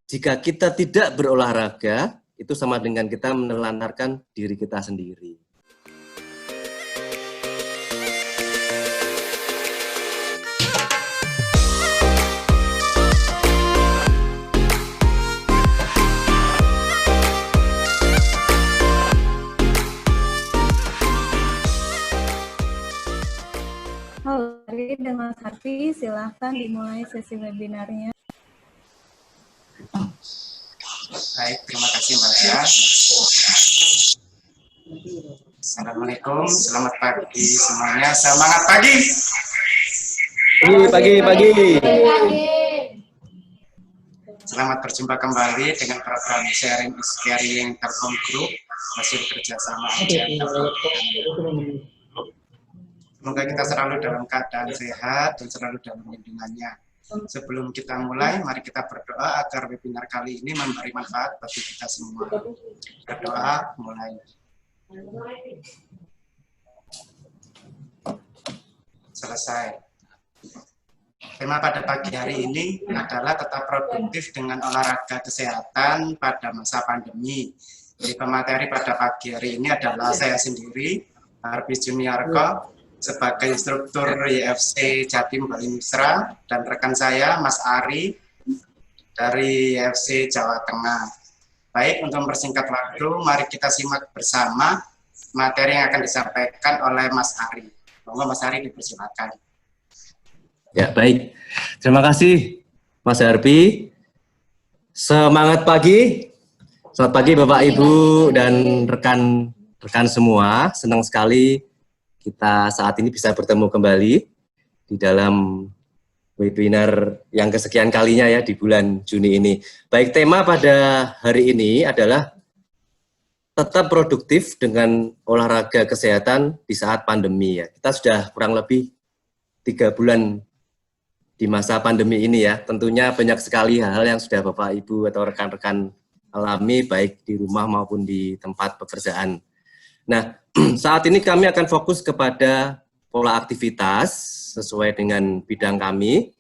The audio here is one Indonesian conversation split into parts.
jika kita tidak berolahraga, itu sama dengan kita menelantarkan diri kita sendiri. Halo, dengan Mas Harfi, silahkan dimulai sesi webinarnya. Baik, terima kasih Mbak Tia. Assalamualaikum, selamat pagi semuanya. Semangat pagi. Pagi. Selamat berjumpa kembali dengan program Sharing is Caring Telkom Group hasil kerjasama AJN. Semoga kita selalu dalam keadaan sehat dan selalu dalam lindungannya. Sebelum kita mulai, mari kita berdoa agar webinar kali ini memberi manfaat bagi kita semua. Berdoa, mulai. Selesai. Tema pada pagi hari ini adalah tetap produktif dengan olahraga kesehatan pada masa pandemi. Jadi pemateri pada pagi hari ini adalah saya sendiri, Harfi Juniarko, sebagai instruktur YFC Jatim Bali Misra, dan rekan saya Mas Ari dari YFC Jawa Tengah. Baik, untuk mempersingkat waktu, mari kita simak bersama materi yang akan disampaikan oleh Mas Ari. Monggo Mas Ari dipersilakan. Ya, baik. Terima kasih Mas Harfi. Semangat pagi. Selamat pagi Bapak Ibu dan rekan-rekan semua. Senang sekali kita saat ini bisa bertemu kembali di dalam webinar yang kesekian kalinya ya di bulan Juni ini. Baik, tema pada hari ini adalah tetap produktif dengan olahraga kesehatan di saat pandemi ya. Kita sudah kurang lebih 3 bulan di masa pandemi ini ya. Tentunya banyak sekali hal-hal yang sudah Bapak Ibu atau rekan-rekan alami baik di rumah maupun di tempat pekerjaan. Nah, saat ini kami akan fokus kepada pola aktivitas sesuai dengan bidang kami.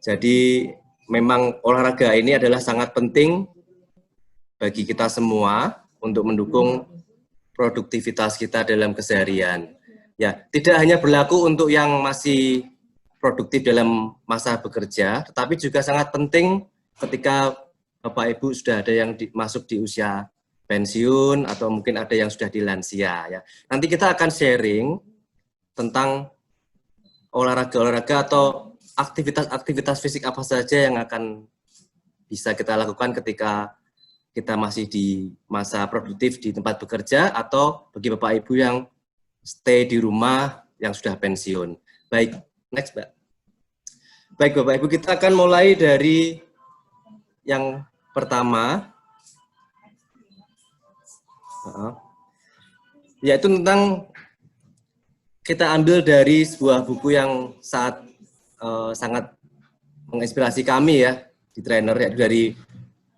Jadi memang olahraga ini adalah sangat penting bagi kita semua untuk mendukung produktivitas kita dalam keseharian. Ya, tidak hanya berlaku untuk yang masih produktif dalam masa bekerja, tetapi juga sangat penting ketika Bapak Ibu sudah ada yang masuk di usia pensiun atau mungkin ada yang sudah di lansia ya. Nanti kita akan sharing tentang olahraga-olahraga atau aktivitas-aktivitas fisik apa saja yang akan bisa kita lakukan ketika kita masih di masa produktif di tempat bekerja atau bagi Bapak Ibu yang stay di rumah yang sudah pensiun. Baik, next Mbak. Baik Bapak Ibu, kita akan mulai dari yang pertama, yaitu tentang kita ambil dari sebuah buku yang sangat menginspirasi kami ya di trainer, yaitu dari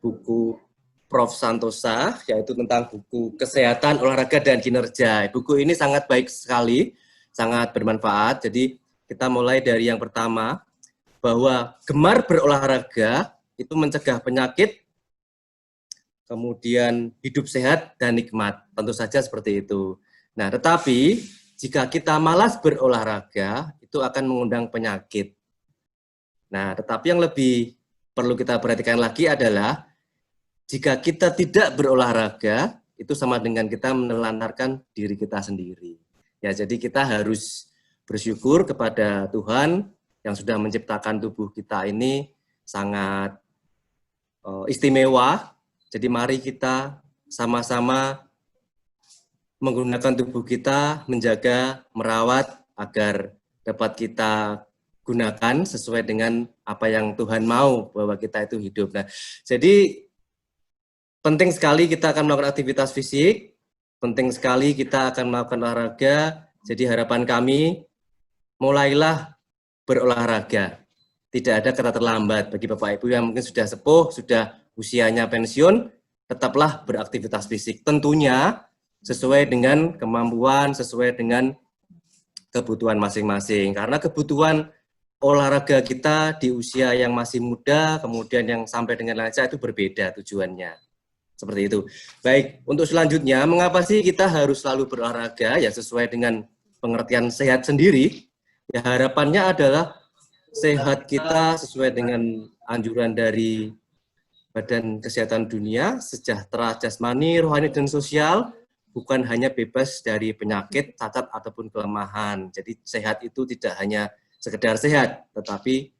buku Prof. Santosa, yaitu tentang buku Kesehatan, Olahraga, dan Kinerja. Buku ini sangat baik sekali, sangat bermanfaat. Jadi kita mulai dari yang pertama, bahwa gemar berolahraga itu mencegah penyakit, kemudian hidup sehat dan nikmat, tentu saja seperti itu. Nah, tetapi jika kita malas berolahraga, itu akan mengundang penyakit. Nah, tetapi yang lebih perlu kita perhatikan lagi adalah, jika kita tidak berolahraga, itu sama dengan kita menelantarkan diri kita sendiri. Ya, jadi kita harus bersyukur kepada Tuhan yang sudah menciptakan tubuh kita ini sangat istimewa. Jadi mari kita sama-sama menggunakan tubuh kita, menjaga, merawat agar dapat kita gunakan sesuai dengan apa yang Tuhan mau bahwa kita itu hidup. Nah, jadi penting sekali kita akan melakukan aktivitas fisik, penting sekali kita akan melakukan olahraga. Jadi harapan kami, mulailah berolahraga. Tidak ada kata terlambat bagi Bapak Ibu yang mungkin sudah sepuh, sudah usianya pensiun, tetaplah beraktivitas fisik. Tentunya sesuai dengan kemampuan, sesuai dengan kebutuhan masing-masing. Karena kebutuhan olahraga kita di usia yang masih muda, kemudian yang sampai dengan lansia itu berbeda tujuannya. Seperti itu. Baik, untuk selanjutnya, mengapa sih kita harus selalu berolahraga? Ya sesuai dengan pengertian sehat sendiri. Ya harapannya adalah sehat kita sesuai dengan anjuran dari Badan Kesehatan Dunia, sejahtera jasmani, rohani, dan sosial, bukan hanya bebas dari penyakit, cacat, ataupun kelemahan. Jadi sehat itu tidak hanya sekedar sehat, tetapi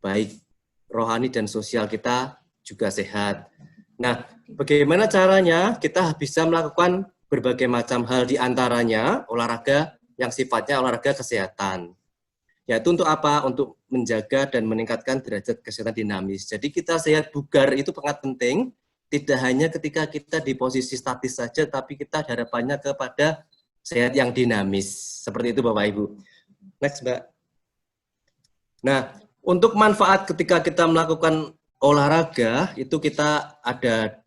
baik rohani dan sosial kita juga sehat. Nah, bagaimana caranya kita bisa melakukan berbagai macam hal, di antaranya olahraga yang sifatnya olahraga kesehatan. Yaitu untuk apa? Untuk menjaga dan meningkatkan derajat kesehatan dinamis. Jadi kita sehat bugar itu sangat penting, tidak hanya ketika kita di posisi statis saja, tapi kita harapannya kepada sehat yang dinamis. Seperti itu Bapak Ibu. Next Mbak. Nah, untuk manfaat ketika kita melakukan olahraga, itu kita ada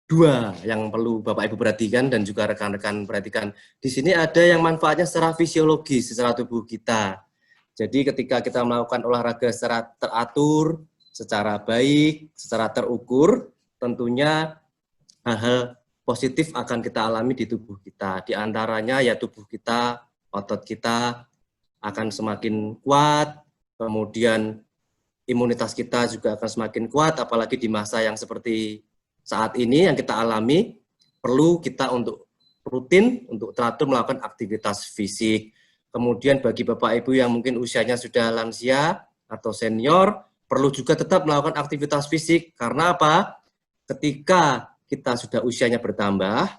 dua yang perlu Bapak Ibu perhatikan dan juga rekan-rekan perhatikan. Di sini ada yang manfaatnya secara fisiologis, secara tubuh kita. Jadi ketika kita melakukan olahraga secara teratur, secara baik, secara terukur, tentunya hal-hal positif akan kita alami di tubuh kita. Di antaranya ya tubuh kita, otot kita akan semakin kuat, kemudian imunitas kita juga akan semakin kuat, apalagi di masa yang seperti saat ini yang kita alami, perlu kita untuk rutin, untuk teratur melakukan aktivitas fisik. Kemudian bagi Bapak Ibu yang mungkin usianya sudah lansia atau senior, perlu juga tetap melakukan aktivitas fisik. Karena apa? Ketika kita sudah usianya bertambah,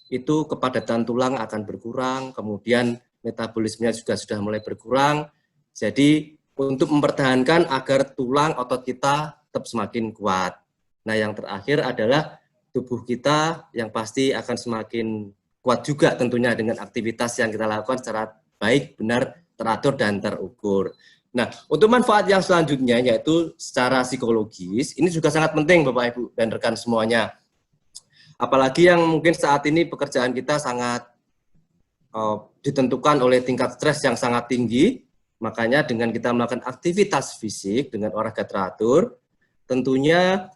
itu kepadatan tulang akan berkurang, kemudian metabolismenya juga sudah mulai berkurang. Jadi untuk mempertahankan agar tulang otot kita tetap semakin kuat. Nah yang terakhir adalah tubuh kita yang pasti akan semakin kuat juga tentunya dengan aktivitas yang kita lakukan secara baik, benar, teratur, dan terukur. Nah, untuk manfaat yang selanjutnya yaitu secara psikologis, ini juga sangat penting Bapak Ibu dan rekan semuanya. Apalagi yang mungkin saat ini pekerjaan kita sangat ditentukan oleh tingkat stres yang sangat tinggi, makanya dengan kita melakukan aktivitas fisik dengan olahraga teratur, tentunya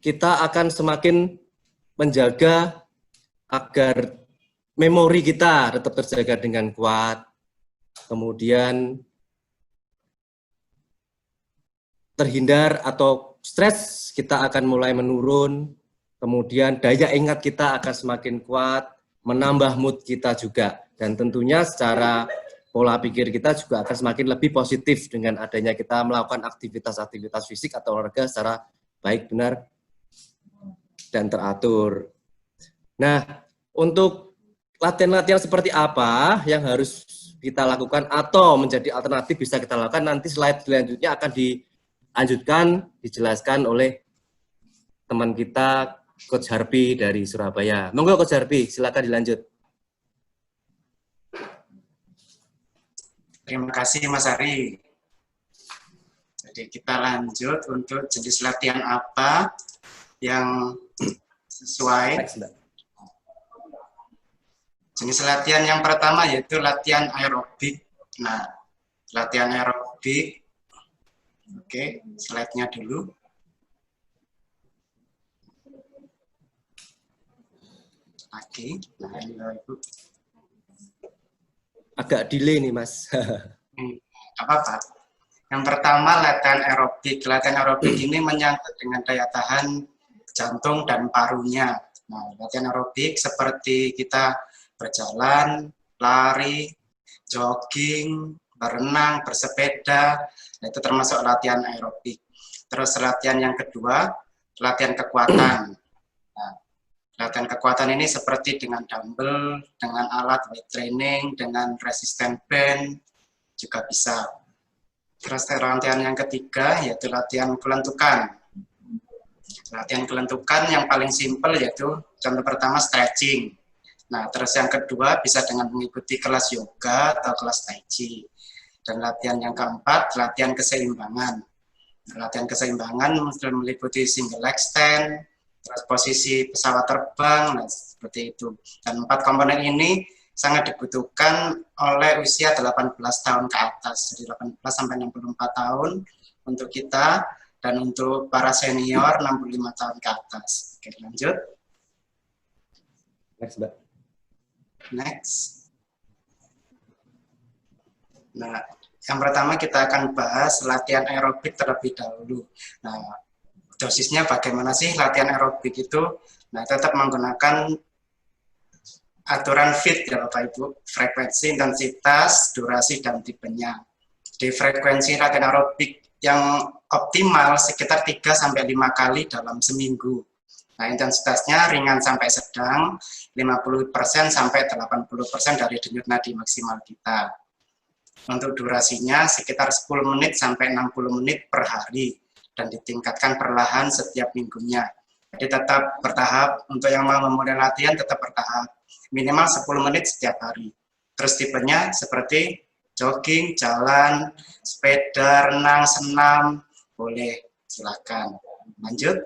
kita akan semakin menjaga agar memori kita tetap terjaga dengan kuat, kemudian terhindar atau stres kita akan mulai menurun, kemudian daya ingat kita akan semakin kuat, menambah mood kita juga, dan tentunya secara pola pikir kita juga akan semakin lebih positif dengan adanya kita melakukan aktivitas-aktivitas fisik atau olahraga secara baik, benar, dan teratur. Nah, untuk latihan-latihan seperti apa yang harus kita lakukan atau menjadi alternatif bisa kita lakukan, nanti slide selanjutnya akan dilanjutkan, dijelaskan oleh teman kita Coach Harpi dari Surabaya. Monggo Coach Harpi, silakan dilanjut. Terima kasih Mas Ari. Jadi kita lanjut untuk jenis latihan apa yang sesuai. Jenis latihan yang pertama yaitu latihan aerobik. Nah, latihan aerobik. Oke, slide-nya dulu. Lagi. Nah, ini Ibu. Agak delay nih, Mas. Apa-apa. Yang pertama latihan aerobik. Latihan aerobik ini menyangkut dengan daya tahan jantung dan parunya. Nah, latihan aerobik seperti kita berjalan, lari, jogging, berenang, bersepeda, itu termasuk latihan aerobik. Terus latihan yang kedua, latihan kekuatan. Nah, latihan kekuatan ini seperti dengan dumbbell, dengan alat weight training, dengan resistance band, juga bisa. Terus latihan yang ketiga, yaitu latihan kelentukan. Latihan kelentukan yang paling simpel yaitu contoh pertama stretching. Nah, terus yang kedua bisa dengan mengikuti kelas yoga atau kelas tai chi. Dan latihan yang keempat, latihan keseimbangan. Latihan keseimbangan meliputi single leg stand, terus posisi pesawat terbang, nah seperti itu. Dan 4 komponen ini sangat dibutuhkan oleh usia 18 tahun ke atas, jadi 18 sampai 64 tahun untuk kita, dan untuk para senior 65 tahun ke atas. Oke, lanjut. Next, Mbak. Next. Nah, yang pertama kita akan bahas latihan aerobik terlebih dahulu. Nah, dosisnya bagaimana sih latihan aerobik itu? Nah, tetap menggunakan aturan FIT ya Bapak Ibu, frekuensi, intensitas, durasi, dan tipenya. Di frekuensi latihan aerobik yang optimal sekitar 3-5 kali dalam seminggu. Nah, intensitasnya ringan sampai sedang, 50% sampai 80% dari denyut nadi maksimal kita. Untuk durasinya sekitar 10 menit sampai 60 menit per hari, dan ditingkatkan perlahan setiap minggunya. Jadi tetap bertahap, untuk yang mau memulai latihan tetap bertahap, minimal 10 menit setiap hari. Terus tipenya seperti jogging, jalan, sepeda, renang, senam, boleh, silakan. Lanjut.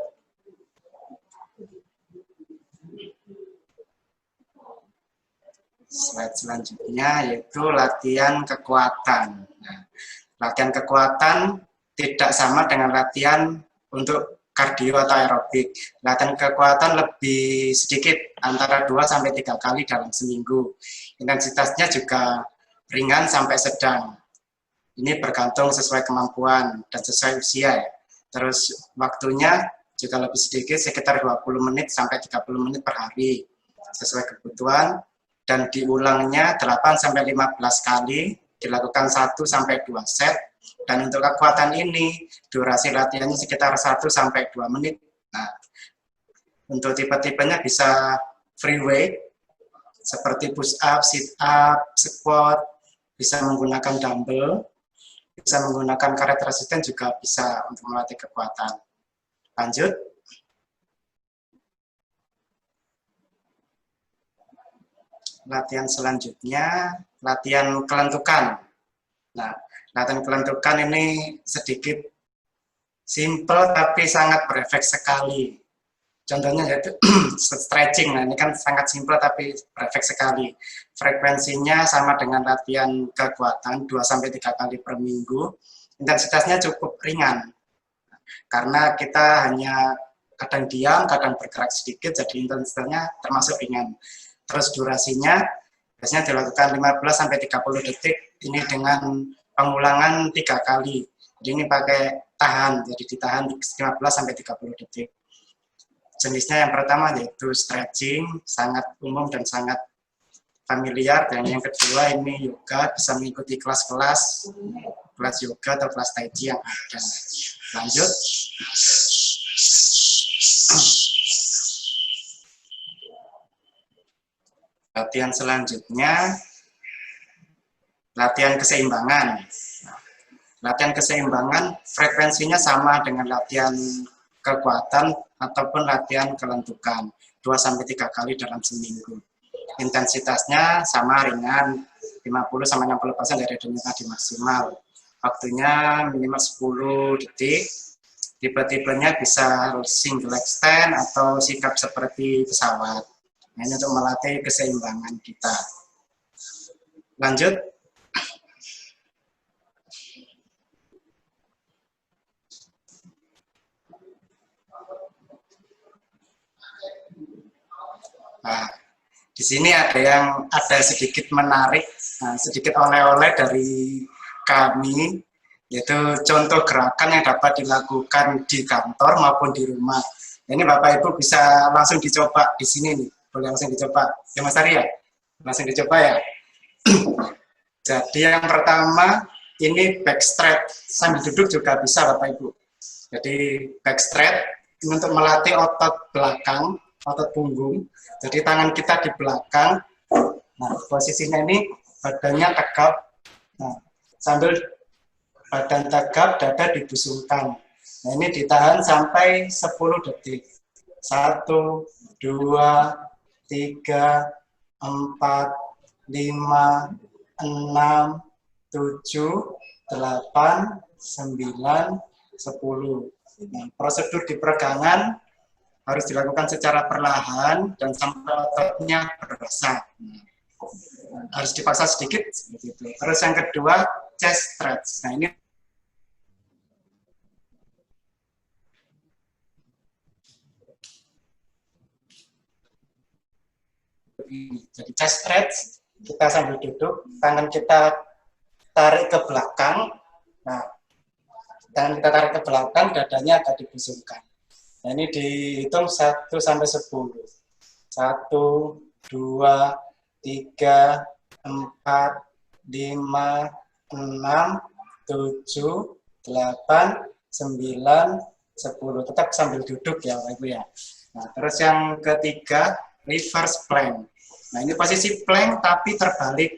Slide selanjutnya yaitu latihan kekuatan. Nah, latihan kekuatan tidak sama dengan latihan untuk kardio atau aerobik. Latihan kekuatan lebih sedikit, antara 2-3 kali dalam seminggu. Intensitasnya juga ringan sampai sedang. Ini bergantung sesuai kemampuan dan sesuai usia ya. Terus waktunya juga lebih sedikit, sekitar 20 menit sampai 30 menit per hari, sesuai kebutuhan. Dan diulangnya 8-15 kali, dilakukan 1-2 set, dan untuk kekuatan ini durasi latihannya sekitar 1-2 menit. Nah, untuk tipe-tipenya bisa free weight seperti push up, sit up, squat, bisa menggunakan dumbbell, bisa menggunakan karet resisten, juga bisa untuk melatih kekuatan. Lanjut. Latihan selanjutnya, latihan kelentukan. Nah, latihan kelentukan ini sedikit simple tapi sangat berefek sekali. Contohnya yaitu stretching. Nah, ini kan sangat simple tapi berefek sekali. Frekuensinya sama dengan latihan kekuatan, 2-3 kali per minggu. Intensitasnya cukup ringan, karena kita hanya kadang diam, kadang bergerak sedikit, jadi intensitasnya termasuk ringan. Terus durasinya biasanya dilakukan 15-30 detik, ini dengan pengulangan 3 kali. Jadi ini pakai tahan, jadi ditahan 15-30 detik. Jenisnya yang pertama yaitu stretching, sangat umum dan sangat familiar. Dan yang kedua ini yoga, bisa mengikuti kelas-kelas yoga atau kelas tai chi yang ada. Lanjut. Latihan selanjutnya, latihan keseimbangan. Latihan keseimbangan frekuensinya sama dengan latihan kekuatan ataupun latihan kelentukan, 2-3 kali dalam seminggu. Intensitasnya sama ringan, 50-60% dari denyut nadi maksimal. Waktunya minimal 10 detik. Tipe-tipenya bisa single extend atau sikap seperti pesawat. Ini untuk melatih keseimbangan kita. Lanjut. Nah, di sini ada sedikit menarik, sedikit oleh-oleh dari kami, yaitu contoh gerakan yang dapat dilakukan di kantor maupun di rumah. Ini Bapak Ibu bisa langsung dicoba di sini nih. Boleh langsung dicoba. Ya Mas Arya, langsung dicoba ya. Jadi yang pertama, ini back stretch. Sambil duduk juga bisa Bapak Ibu. Jadi back stretch ini untuk melatih otot belakang, otot punggung. Jadi tangan kita di belakang. Nah, posisinya ini badannya tegap. Nah, sambil badan tegap, dada dibusungkan. Nah, ini ditahan sampai 10 detik. 1, 2, 3, 4, 5, 6, 7, 8, 9, 10. Nah, prosedur di peregangan harus dilakukan secara perlahan dan sampai ototnya berasa. harus dipaksa sedikit seperti itu. Terus yang kedua chest stretch. Nah ini jadi chest stretch, kita sambil duduk, tangan kita tarik ke belakang. Nah, tangan kita tarik ke belakang, dadanya agak dibusungkan. Nah, ini dihitung 1 sampai 10. 1, 2, 3, 4, 5, 6, 7, 8, 9, 10. Tetap sambil duduk ya, Bapak Ibu ya. Nah, terus yang ketiga, reverse plank. Nah, ini posisi plank tapi terbalik.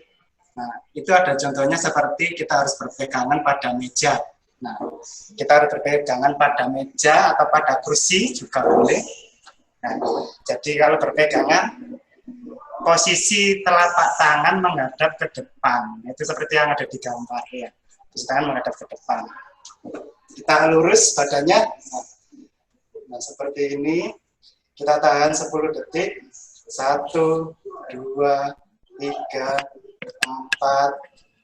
Nah, itu ada contohnya seperti kita harus berpegangan pada meja. Nah, kita harus berpegangan pada meja atau pada kursi juga boleh. Nah, jadi kalau berpegangan, posisi telapak tangan menghadap ke depan. Itu seperti yang ada di gambar ya. Terus tangan menghadap ke depan. Kita lurus badannya. Nah, seperti ini. Kita tahan 10 detik. 1, 2, 3, 4,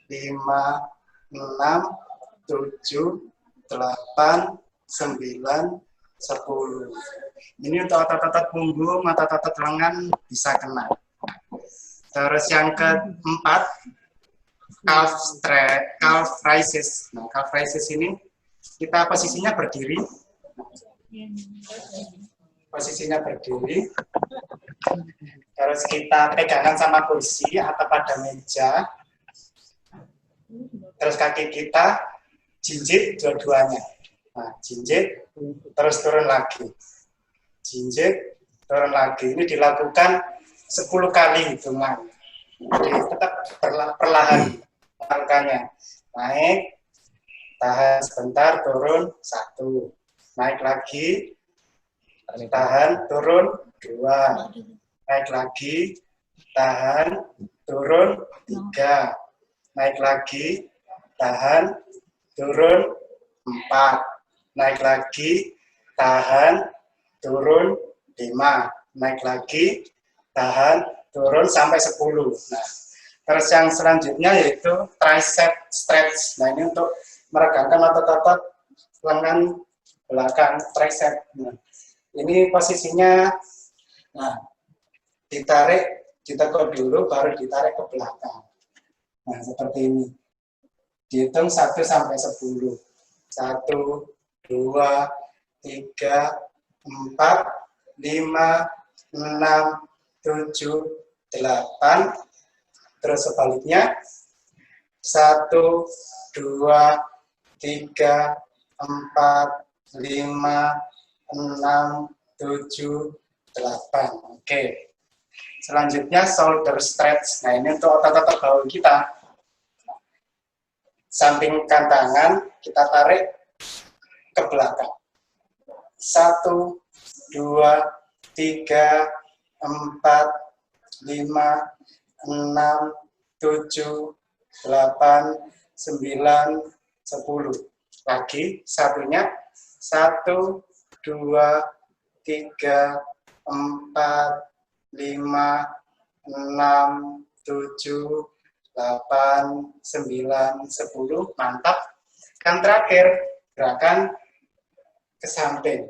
5, 6, 7, 8, 9, 10. Ini untuk otot-otot punggung, otot-otot lengan bisa kena. Terus yang keempat, calf raises. Nah, calf raises ini kita posisinya berdiri. Posisinya berdiri. Terus kita pegangan sama kursi atau pada meja. Terus kaki kita jinjit dua-duanya. Nah, jinjit, terus turun lagi. Jinjit, turun lagi. Ini dilakukan 10 kali hitungan. Jadi tetap perlahan langkahnya. Naik, tahan sebentar, turun, 1. Naik lagi, tahan, turun, 2. Naik lagi, tahan, turun, 3. Naik lagi, tahan, turun, 4. Naik lagi, tahan, turun, 5. Naik lagi, tahan, turun sampai 10. Nah, terus yang selanjutnya yaitu tricep stretch. Nah, ini untuk meregangkan otot-otot lengan belakang tricep. Nah, ini posisinya, nah, ditarik, ditekuk dulu, baru ditarik ke belakang. Nah, seperti ini. Dihitung 1 sampai 10. 1, 2, 3, 4, 5, 6, 7, 8. Terus sebaliknya. 1, 2, 3, 4, 5, 6, 7, 8. Oke. Selanjutnya shoulder stretch. Nah, ini untuk otot-otot bahu kita. Sampingkan tangan, kita tarik ke belakang. 1, 2, 3, 4, 5, 6, 7, 8, 9, 10. Lagi satunya. 1, 2, 3, 4, 5, 6, 7, 8, 9, 10. Mantap. Yang terakhir, gerakan ke samping.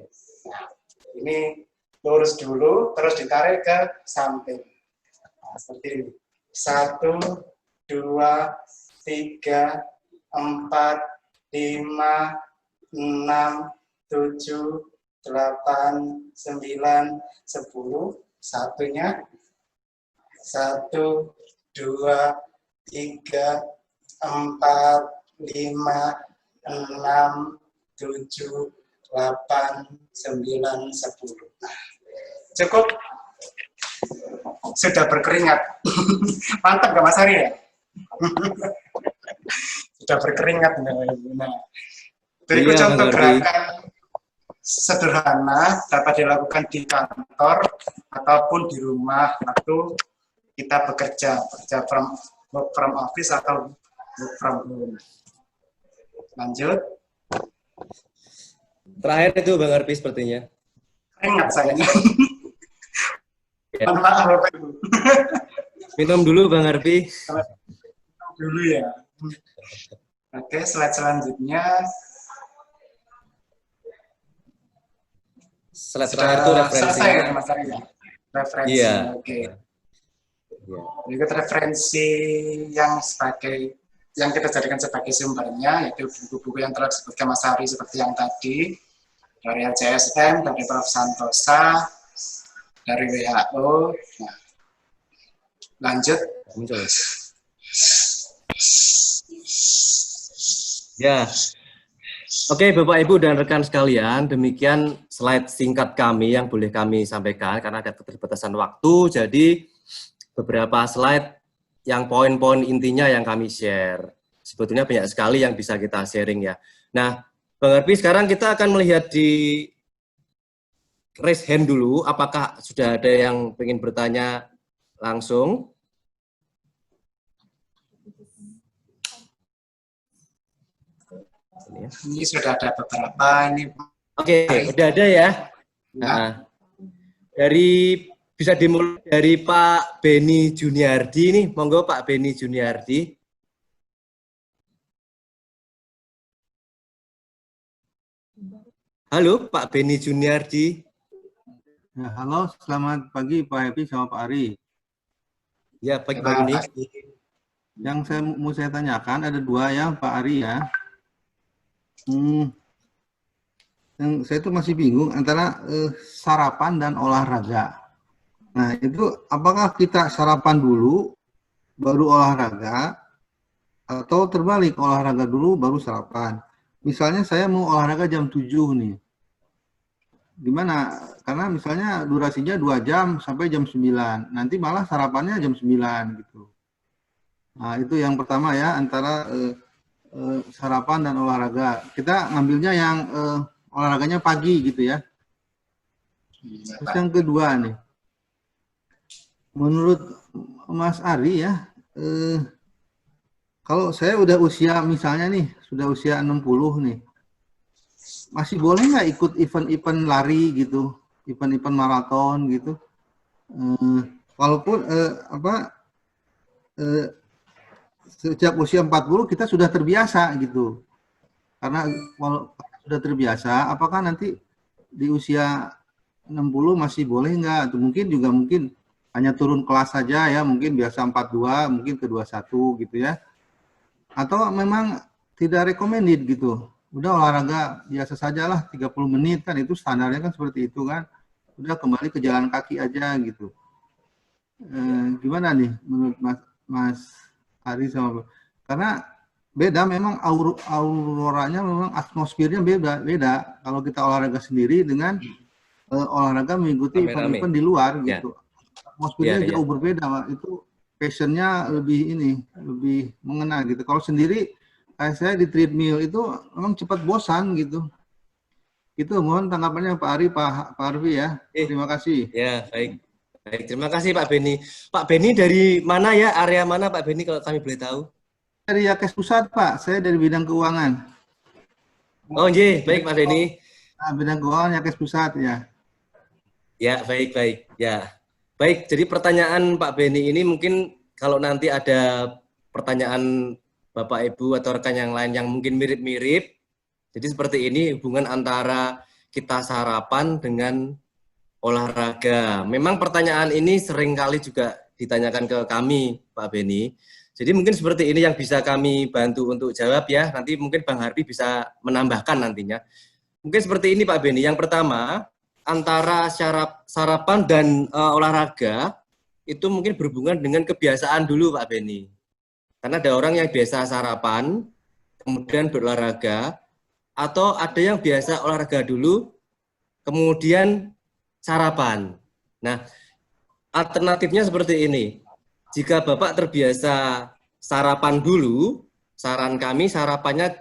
Nah, ini lurus dulu, terus ditarik ke samping. Nah, seperti ini. 1, 2, 3, 4, 5, 6, 7, 8, 9, 10. Satunya. 1, 2, 3, 4, 5, 6, 7, 8, 9, 10. Nah, cukup. Sudah berkeringat. Mantap gak Mas Ari ya? Sudah berkeringat. Nah, berikut contoh gerakan sederhana dapat dilakukan di kantor ataupun di rumah waktu kita bekerja work from office atau work from home. Lanjut. Terakhir itu Bang Arpi sepertinya. Ingat saya. Ya. Mohon maaf Bapak Ibu. Minum dulu Bang Harfi. Dulu ya. Oke, slide selanjutnya. Slide Sudah terakhir itu selesai ya, referensinya. Mas Ari ya? Referensi, Iya. oke. Iya. Berikut referensi yang kita jadikan sebagai sumbernya, yaitu buku-buku yang telah disebutkan Mas Ari seperti yang tadi, dari LCSM, dari Prof. Santosa, dari WHO. Nah, lanjut. Muncul. Ya. Oke, Bapak Ibu dan rekan sekalian, demikian slide singkat kami yang boleh kami sampaikan karena ada keterbatasan waktu. Jadi beberapa slide yang poin-poin intinya yang kami share. Sebetulnya banyak sekali yang bisa kita sharing ya. Nah, Bang Harfi, sekarang kita akan melihat di raise hand dulu. Apakah sudah ada yang ingin bertanya langsung? Ini sudah ada beberapa. Ini Oke, udah ada ya. Nah, bisa dimulai dari Pak Beni Juniardi nih, monggo Pak Beni Juniardi. Halo Pak Beni Juniardi. Ya, halo, selamat pagi Pak Happy sama Pak Ari. Ya, pagi Pak Beni. Yang mau saya tanyakan ada dua ya Pak Ari ya. Yang saya tuh masih bingung antara sarapan dan olahraga. Nah, itu apakah kita sarapan dulu baru olahraga atau terbalik olahraga dulu baru sarapan? Misalnya saya mau olahraga jam 7 nih. Gimana? Karena misalnya durasinya 2 jam sampai jam 9. Nanti malah sarapannya jam 9 gitu. Nah, itu yang pertama ya, antara sarapan dan olahraga. Kita ngambilnya yang olahraganya pagi gitu ya. Terus yang kedua nih, menurut Mas Ari ya, kalau saya udah usia misalnya nih, sudah usia 60 nih, masih boleh nggak ikut event-event lari gitu, event-event maraton gitu? Walaupun sejak usia 40 kita sudah terbiasa gitu. Karena kalau sudah terbiasa, apakah nanti di usia 60 masih boleh nggak? Atau mungkin hanya turun kelas saja ya, mungkin biasa 42, mungkin ke 21 gitu ya. Atau memang tidak recommended gitu. Udah olahraga biasa saja lah, 30 menit kan itu standarnya kan seperti itu kan. Udah kembali ke jalan kaki aja gitu. Gimana nih menurut Mas Ari sama, karena beda memang auroranya, memang atmosfernya beda kalau kita olahraga sendiri dengan olahraga mengikuti event-event di luar gitu. Atmosfernya jauh berbeda, itu passionnya lebih mengena gitu. Kalau sendiri kayak saya di treadmill itu memang cepat bosan gitu. Itu mohon tanggapannya Pak Ari, Pak Arfi ya. Terima kasih. Ya, baik. Baik, terima kasih Pak Beni. Pak Beni dari mana ya? Area mana Pak Beni kalau kami boleh tahu? Dari Yakes Pusat Pak, saya dari bidang keuangan. Oh iya, baik Pak Beni. Nah, bidang keuangan Yakes Pusat ya. Ya, baik. Ya, baik. Jadi pertanyaan Pak Beni ini mungkin kalau nanti ada pertanyaan Bapak Ibu atau rekan yang lain yang mungkin mirip-mirip. Jadi seperti ini hubungan antara kita sarapan dengan olahraga. Memang pertanyaan ini sering kali juga ditanyakan ke kami, Pak Beni. Jadi mungkin seperti ini yang bisa kami bantu untuk jawab ya. Nanti mungkin Bang Harfi bisa menambahkan nantinya. Mungkin seperti ini Pak Beni. Yang pertama, antara sarapan dan olahraga itu mungkin berhubungan dengan kebiasaan dulu Pak Beni. Karena ada orang yang biasa sarapan, kemudian berolahraga, atau ada yang biasa olahraga dulu, kemudian sarapan. Nah, alternatifnya seperti ini. Jika Bapak terbiasa sarapan dulu, saran kami sarapannya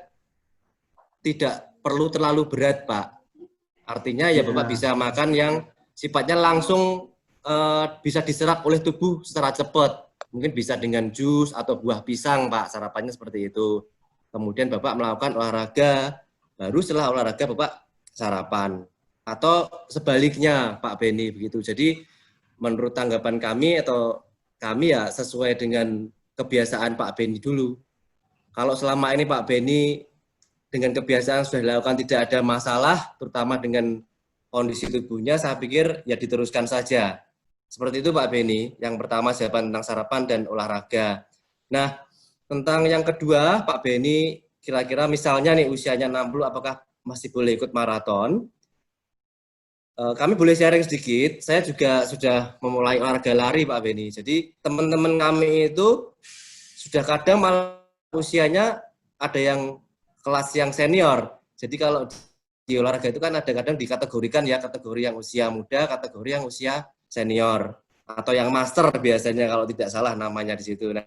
tidak perlu terlalu berat, Pak. Artinya ya Bapak bisa makan yang sifatnya langsung bisa diserap oleh tubuh secara cepat. Mungkin bisa dengan jus atau buah pisang, Pak. Sarapannya seperti itu. Kemudian Bapak melakukan olahraga, baru setelah olahraga Bapak sarapan. Atau sebaliknya Pak Beni begitu. Jadi menurut tanggapan kami atau kami ya sesuai dengan kebiasaan Pak Beni dulu. Kalau selama ini Pak Beni dengan kebiasaan sudah dilakukan tidak ada masalah, terutama dengan kondisi tubuhnya, saya pikir ya diteruskan saja. Seperti itu Pak Beni, yang pertama jawaban tentang sarapan dan olahraga. Nah, tentang yang kedua, Pak Beni, kira-kira misalnya nih usianya 60, apakah masih boleh ikut maraton? Kami boleh sharing sedikit, saya juga sudah memulai olahraga lari Pak Beni. Jadi teman-teman kami itu sudah kadang malah usianya ada yang kelas yang senior. Jadi kalau di olahraga itu kan ada kadang dikategorikan ya, kategori yang usia muda, kategori yang usia senior, atau yang master biasanya kalau tidak salah namanya di situ. Nah,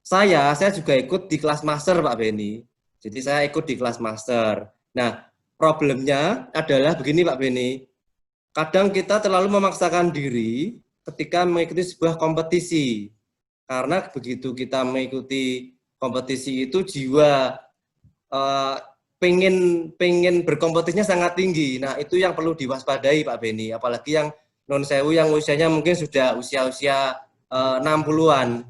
saya juga ikut di kelas master Pak Beni. Jadi saya ikut di kelas master. Nah, problemnya adalah begini Pak Beni, kadang kita terlalu memaksakan diri ketika mengikuti sebuah kompetisi. Karena begitu kita mengikuti kompetisi itu jiwa pengen berkompetisinya sangat tinggi. Nah, itu yang perlu diwaspadai Pak Beni, apalagi yang non sewu yang usianya mungkin sudah usia 60-an.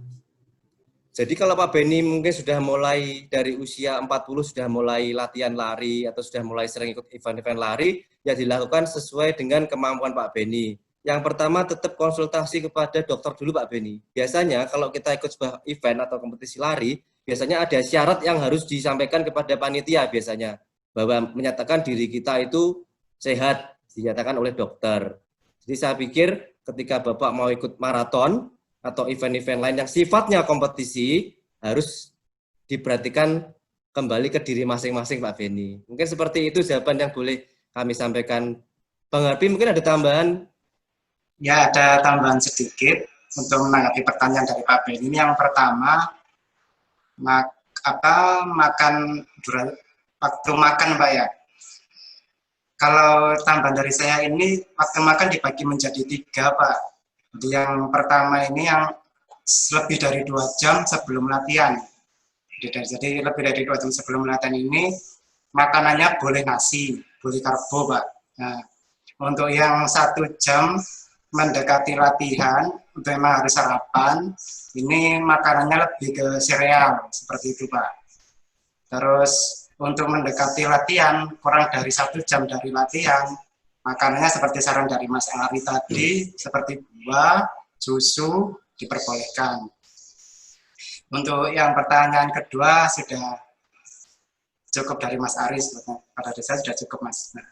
Jadi kalau Pak Beni mungkin sudah mulai dari usia 40 sudah mulai latihan lari atau sudah mulai sering ikut event-event lari, ya dilakukan sesuai dengan kemampuan Pak Beni. Yang pertama tetap konsultasi kepada dokter dulu Pak Beni. Biasanya kalau kita ikut sebuah event atau kompetisi lari, biasanya ada syarat yang harus disampaikan kepada panitia biasanya, bahwa menyatakan diri kita itu sehat, dinyatakan oleh dokter. Jadi saya pikir ketika Bapak mau ikut maraton atau event-event lain yang sifatnya kompetisi, harus diperhatikan kembali ke diri masing-masing Pak Beni. Mungkin seperti itu jawaban yang boleh kami sampaikan. Bang Harpi mungkin ada tambahan? Ya, ada tambahan sedikit untuk menanggapi pertanyaan dari Pak Beni. Ini yang pertama, waktu makan Pak ya. Kalau tambahan dari saya ini, waktu makan dibagi menjadi 3 Pak. Jadi yang pertama ini yang lebih dari 2 jam sebelum latihan. Jadi lebih dari 2 jam sebelum latihan ini, makanannya boleh nasi, boleh karbo Pak. Nah, untuk yang 1 jam mendekati latihan, untuk memang harus sarapan, ini makanannya lebih ke sereal, seperti itu Pak. Terus untuk mendekati latihan, kurang dari 1 jam dari latihan, makanannya seperti saran dari Mas Ari tadi, seperti buah, susu, diperbolehkan. Untuk yang pertanyaan kedua, sudah cukup dari Mas Ari, pada desa sudah cukup Mas. Nah.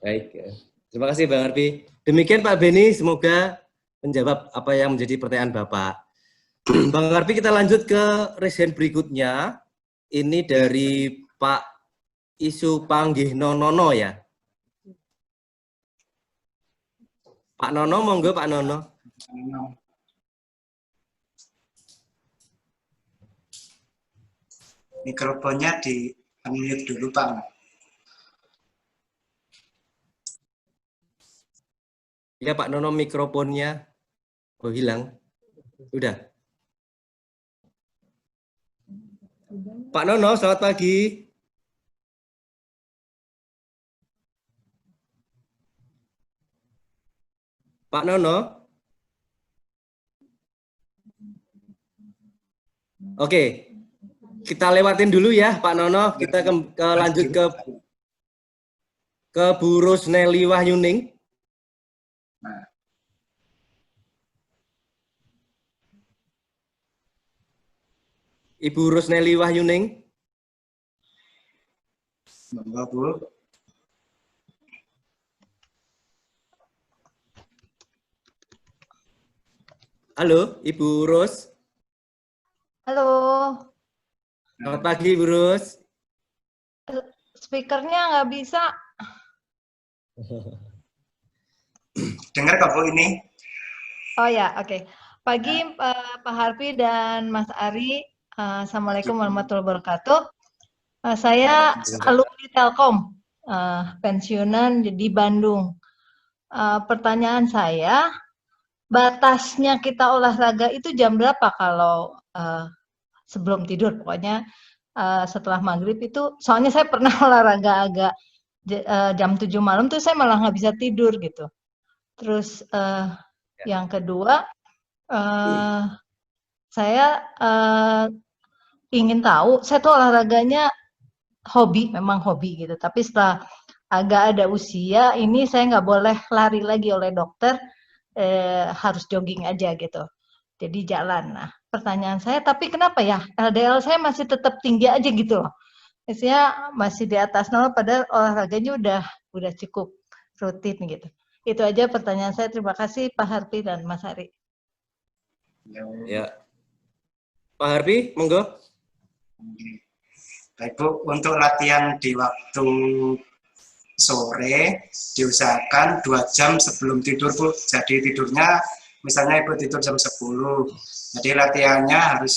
Baik, terima kasih Bang Harpi. Demikian Pak Beni, semoga menjawab apa yang menjadi pertanyaan Bapak. Bang Harpi, kita lanjut ke resen berikutnya. Ini dari Pak Isu Panggih Nono ya. Pak Nono, monggo Pak Nono. Mikrofonnya di unmute dulu Pak. Ya Pak Nono, mikrofonnya hilang. Udah. Pak Nono, selamat pagi. Pak Nono. Oke, kita lewatin dulu ya Pak Nono. Kita lanjut ke Bu Rosneli Wahyuning. Ibu Rosneli Wahyuning. Monggo Bu. Halo, Ibu Ros. Halo. Selamat pagi, Bu Ros. Speakernya nggak bisa. Dengar kok Bu ini? Oh ya, oke. Pagi Pak Harpi dan Mas Ari. Assalamualaikum warahmatullahi wabarakatuh. Saya alumni Telkom, pensiunan di Bandung. Pertanyaan saya, batasnya kita olahraga itu jam berapa kalau sebelum tidur? Pokoknya setelah maghrib itu, soalnya saya pernah olahraga agak jam 7 malam tuh saya malah nggak bisa tidur gitu. Terus yang kedua, Eh, saya ingin tahu, saya tuh olahraganya hobi, memang hobi gitu. Tapi setelah agak ada usia, ini saya nggak boleh lari lagi oleh dokter, harus jogging aja gitu. Jadi jalan. Nah, pertanyaan saya, tapi kenapa ya LDL saya masih tetap tinggi aja gitu loh. Biasanya masih di atas 0, padahal olahraganya udah cukup rutin gitu. Itu aja pertanyaan saya. Terima kasih Pak Harpi dan Mas Ari. Ya. Pak Harpi, monggo. Baik Bu, untuk latihan di waktu sore diusahakan 2 jam sebelum tidur Bu. Jadi tidurnya misalnya Ibu tidur jam 10. Jadi latihannya harus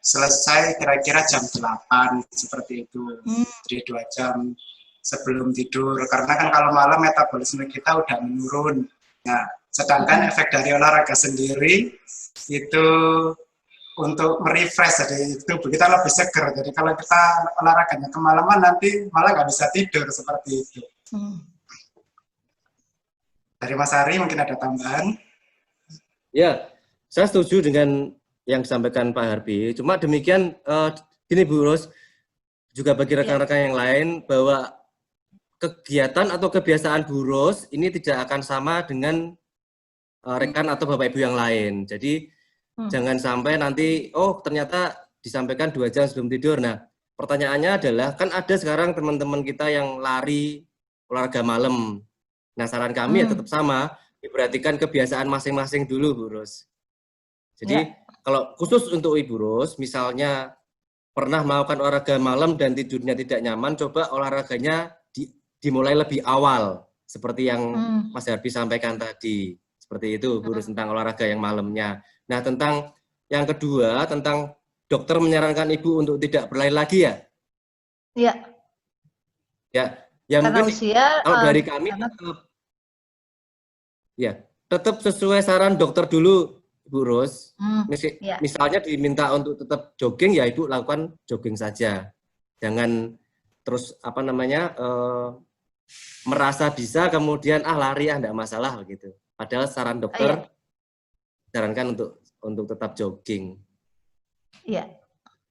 selesai kira-kira jam 8 seperti itu. Jadi 2 jam sebelum tidur. Karena kan kalau malam metabolisme kita udah menurun. Nah, sedangkan efek dari olahraga sendiri itu untuk merefresh, jadi tubuh kita lebih seger. Jadi kalau kita olahraganya kemalaman nanti malah nggak bisa tidur seperti itu. Dari Mas Ari mungkin ada tambahan? Ya, saya setuju dengan yang disampaikan Pak Harpi. Cuma demikian, gini Bu Ros, juga bagi rekan-rekan yang lain bahwa kegiatan atau kebiasaan Bu Ros ini tidak akan sama dengan rekan atau Bapak Ibu yang lain. Jadi jangan sampai nanti, oh ternyata disampaikan 2 jam sebelum tidur. Nah, pertanyaannya adalah, kan ada sekarang teman-teman kita yang lari olahraga malam. Nah, saran kami ya tetap sama, diperhatikan kebiasaan masing-masing dulu, Bu Ros. Jadi, kalau khusus untuk Ibu Ros, misalnya pernah melakukan olahraga malam dan tidurnya tidak nyaman, coba olahraganya dimulai lebih awal, seperti yang Mas Harpi sampaikan tadi. Seperti itu, Bu Ros, tentang olahraga yang malamnya. Nah, tentang yang kedua, tentang dokter menyarankan Ibu untuk tidak berlari lagi ya? Iya. Ya, ya Karena mungkin usia, kalau dari kami tetap sesuai saran dokter dulu, Bu Ros. Misalnya diminta untuk tetap jogging, ya Ibu lakukan jogging saja. Jangan terus merasa bisa kemudian lari enggak masalah begitu. Padahal saran dokter sarankan untuk tetap jogging. Iya.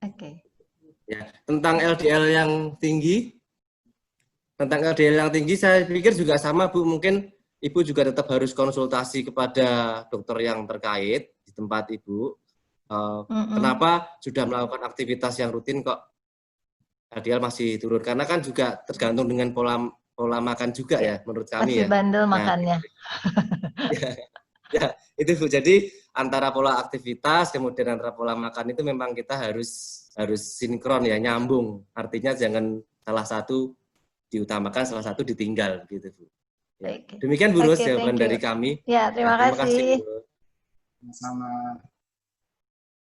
Oke. Ya, tentang LDL yang tinggi, saya pikir juga sama Bu, mungkin Ibu juga tetap harus konsultasi kepada dokter yang terkait di tempat Ibu. Kenapa sudah melakukan aktivitas yang rutin kok LDL masih turun? Karena kan juga tergantung dengan pola makan juga ya, menurut kami masih ya. bandel makannya. Ya, itu Bu. Jadi antara pola aktivitas kemudian antara pola makan itu memang kita harus sinkron ya, nyambung. Artinya jangan salah satu diutamakan, salah satu ditinggal gitu Bu. Ya. Demikian Bu Ros jawaban dari kami. Ya, terima kasih. Sama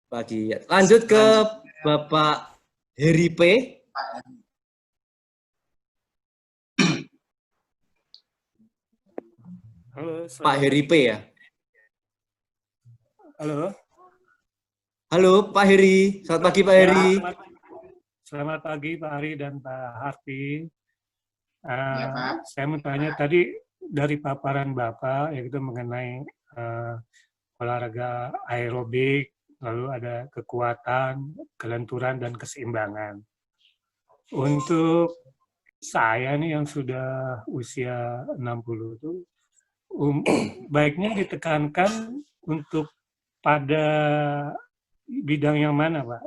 pagi. Lanjut ke Bapak Heri P. Halo, Pak Heri P ya. Halo. Halo Pak Heri, selamat pagi Pak Heri. Selamat pagi Pak Ari dan Pak Harpi. Pak. Saya mau tanya tadi dari paparan Bapak yaitu mengenai olahraga aerobik, lalu ada kekuatan, kelenturan dan keseimbangan. Untuk saya nih yang sudah usia 60 itu baiknya ditekankan untuk pada bidang yang mana Pak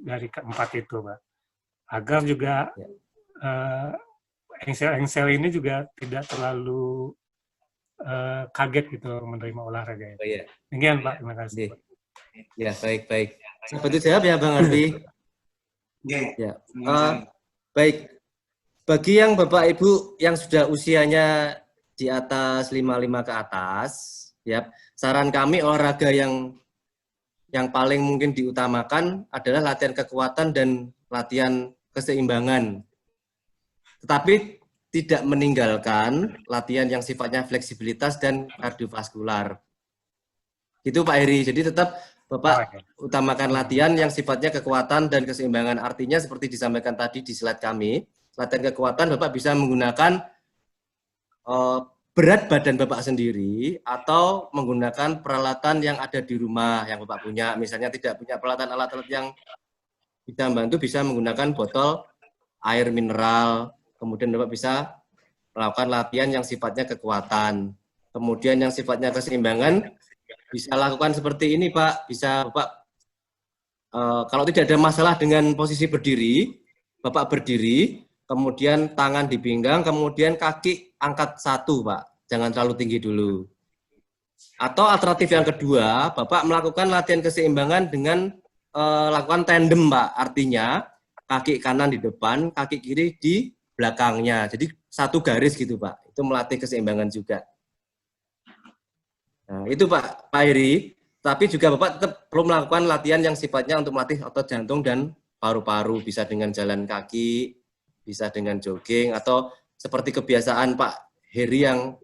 dari keempat itu Pak, agar juga engsel ini juga tidak terlalu kaget gitu menerima olahraga. Demikian Pak, terima kasih. Ya, baik. Seperti jawab ya Bang Harpi. Ya. Baik. Bagi yang Bapak Ibu yang sudah usianya di atas 55 ke atas, ya, saran kami olahraga yang paling mungkin diutamakan adalah latihan kekuatan dan latihan keseimbangan. Tetapi tidak meninggalkan latihan yang sifatnya fleksibilitas dan kardiovaskular. Itu Pak Heri. Jadi tetap Bapak utamakan latihan yang sifatnya kekuatan dan keseimbangan. Artinya seperti disampaikan tadi di slide kami, latihan kekuatan Bapak bisa menggunakan berat badan Bapak sendiri atau menggunakan peralatan yang ada di rumah yang Bapak punya. Misalnya tidak punya peralatan alat-alat yang bisa membantu, bisa menggunakan botol air mineral. Kemudian Bapak bisa melakukan latihan yang sifatnya kekuatan. Kemudian yang sifatnya keseimbangan, bisa lakukan seperti ini Pak. Bisa Bapak, kalau tidak ada masalah dengan posisi berdiri, Bapak berdiri, kemudian tangan di pinggang, kemudian kaki angkat satu, Pak. Jangan terlalu tinggi dulu. Atau alternatif yang kedua, Bapak melakukan latihan keseimbangan dengan lakukan tandem, Pak. Artinya, kaki kanan di depan, kaki kiri di belakangnya. Jadi, satu garis gitu, Pak. Itu melatih keseimbangan juga. Nah, itu Pak Heri. Tapi juga Bapak tetap perlu melakukan latihan yang sifatnya untuk melatih otot jantung dan paru-paru. Bisa dengan jalan kaki, bisa dengan jogging, atau seperti kebiasaan Pak Heri yang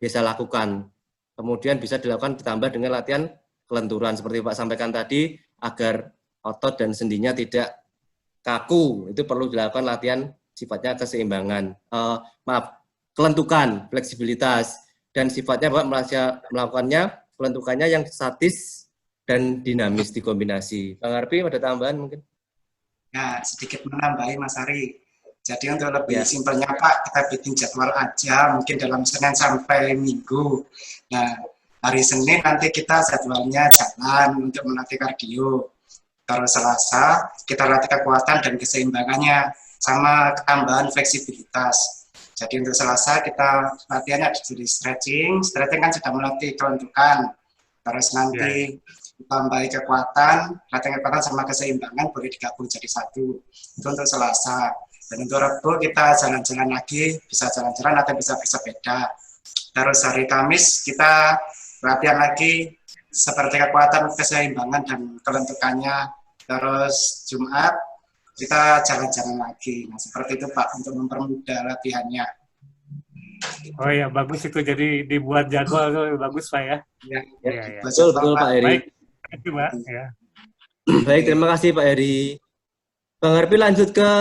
biasa lakukan. Kemudian bisa dilakukan ditambah dengan latihan kelenturan seperti Pak sampaikan tadi, agar otot dan sendinya tidak kaku. Itu perlu dilakukan latihan sifatnya keseimbangan. Kelentukan, fleksibilitas, dan sifatnya Bapak melakukannya kelentukannya yang statis dan dinamis dikombinasi. Bang Arpi ada tambahan mungkin? Nah, sedikit menambahi Mas Ari. Jadi untuk lebih simpelnya Pak, kita bikin jadwal aja, mungkin dalam Senin sampai Minggu. Nah, hari Senin nanti kita jadwalnya jalan untuk melatih kardio. Terus Selasa, kita latih kekuatan dan keseimbangannya, sama tambahan fleksibilitas. Jadi untuk Selasa kita latihannya di stretching kan sudah melatih kelentukan. Terus nanti tambahi kekuatan, latihan kekuatan sama keseimbangan boleh digabung jadi satu. Itu untuk Selasa. Dan untuk Rabu kita jalan-jalan lagi, bisa jalan-jalan atau bisa bersepeda. Terus hari Kamis kita latihan lagi seperti kekuatan, keseimbangan dan kelentukannya. Terus Jumat kita jalan-jalan lagi. Nah, seperti itu Pak, untuk mempermudah latihannya. Oh ya, bagus itu. Jadi dibuat jadwal itu bagus Pak ya. Ya. Betul Pak Heri. Baik, itu Pak. Ya. Baik, terima kasih Pak Heri. Bang Harpi lanjut ke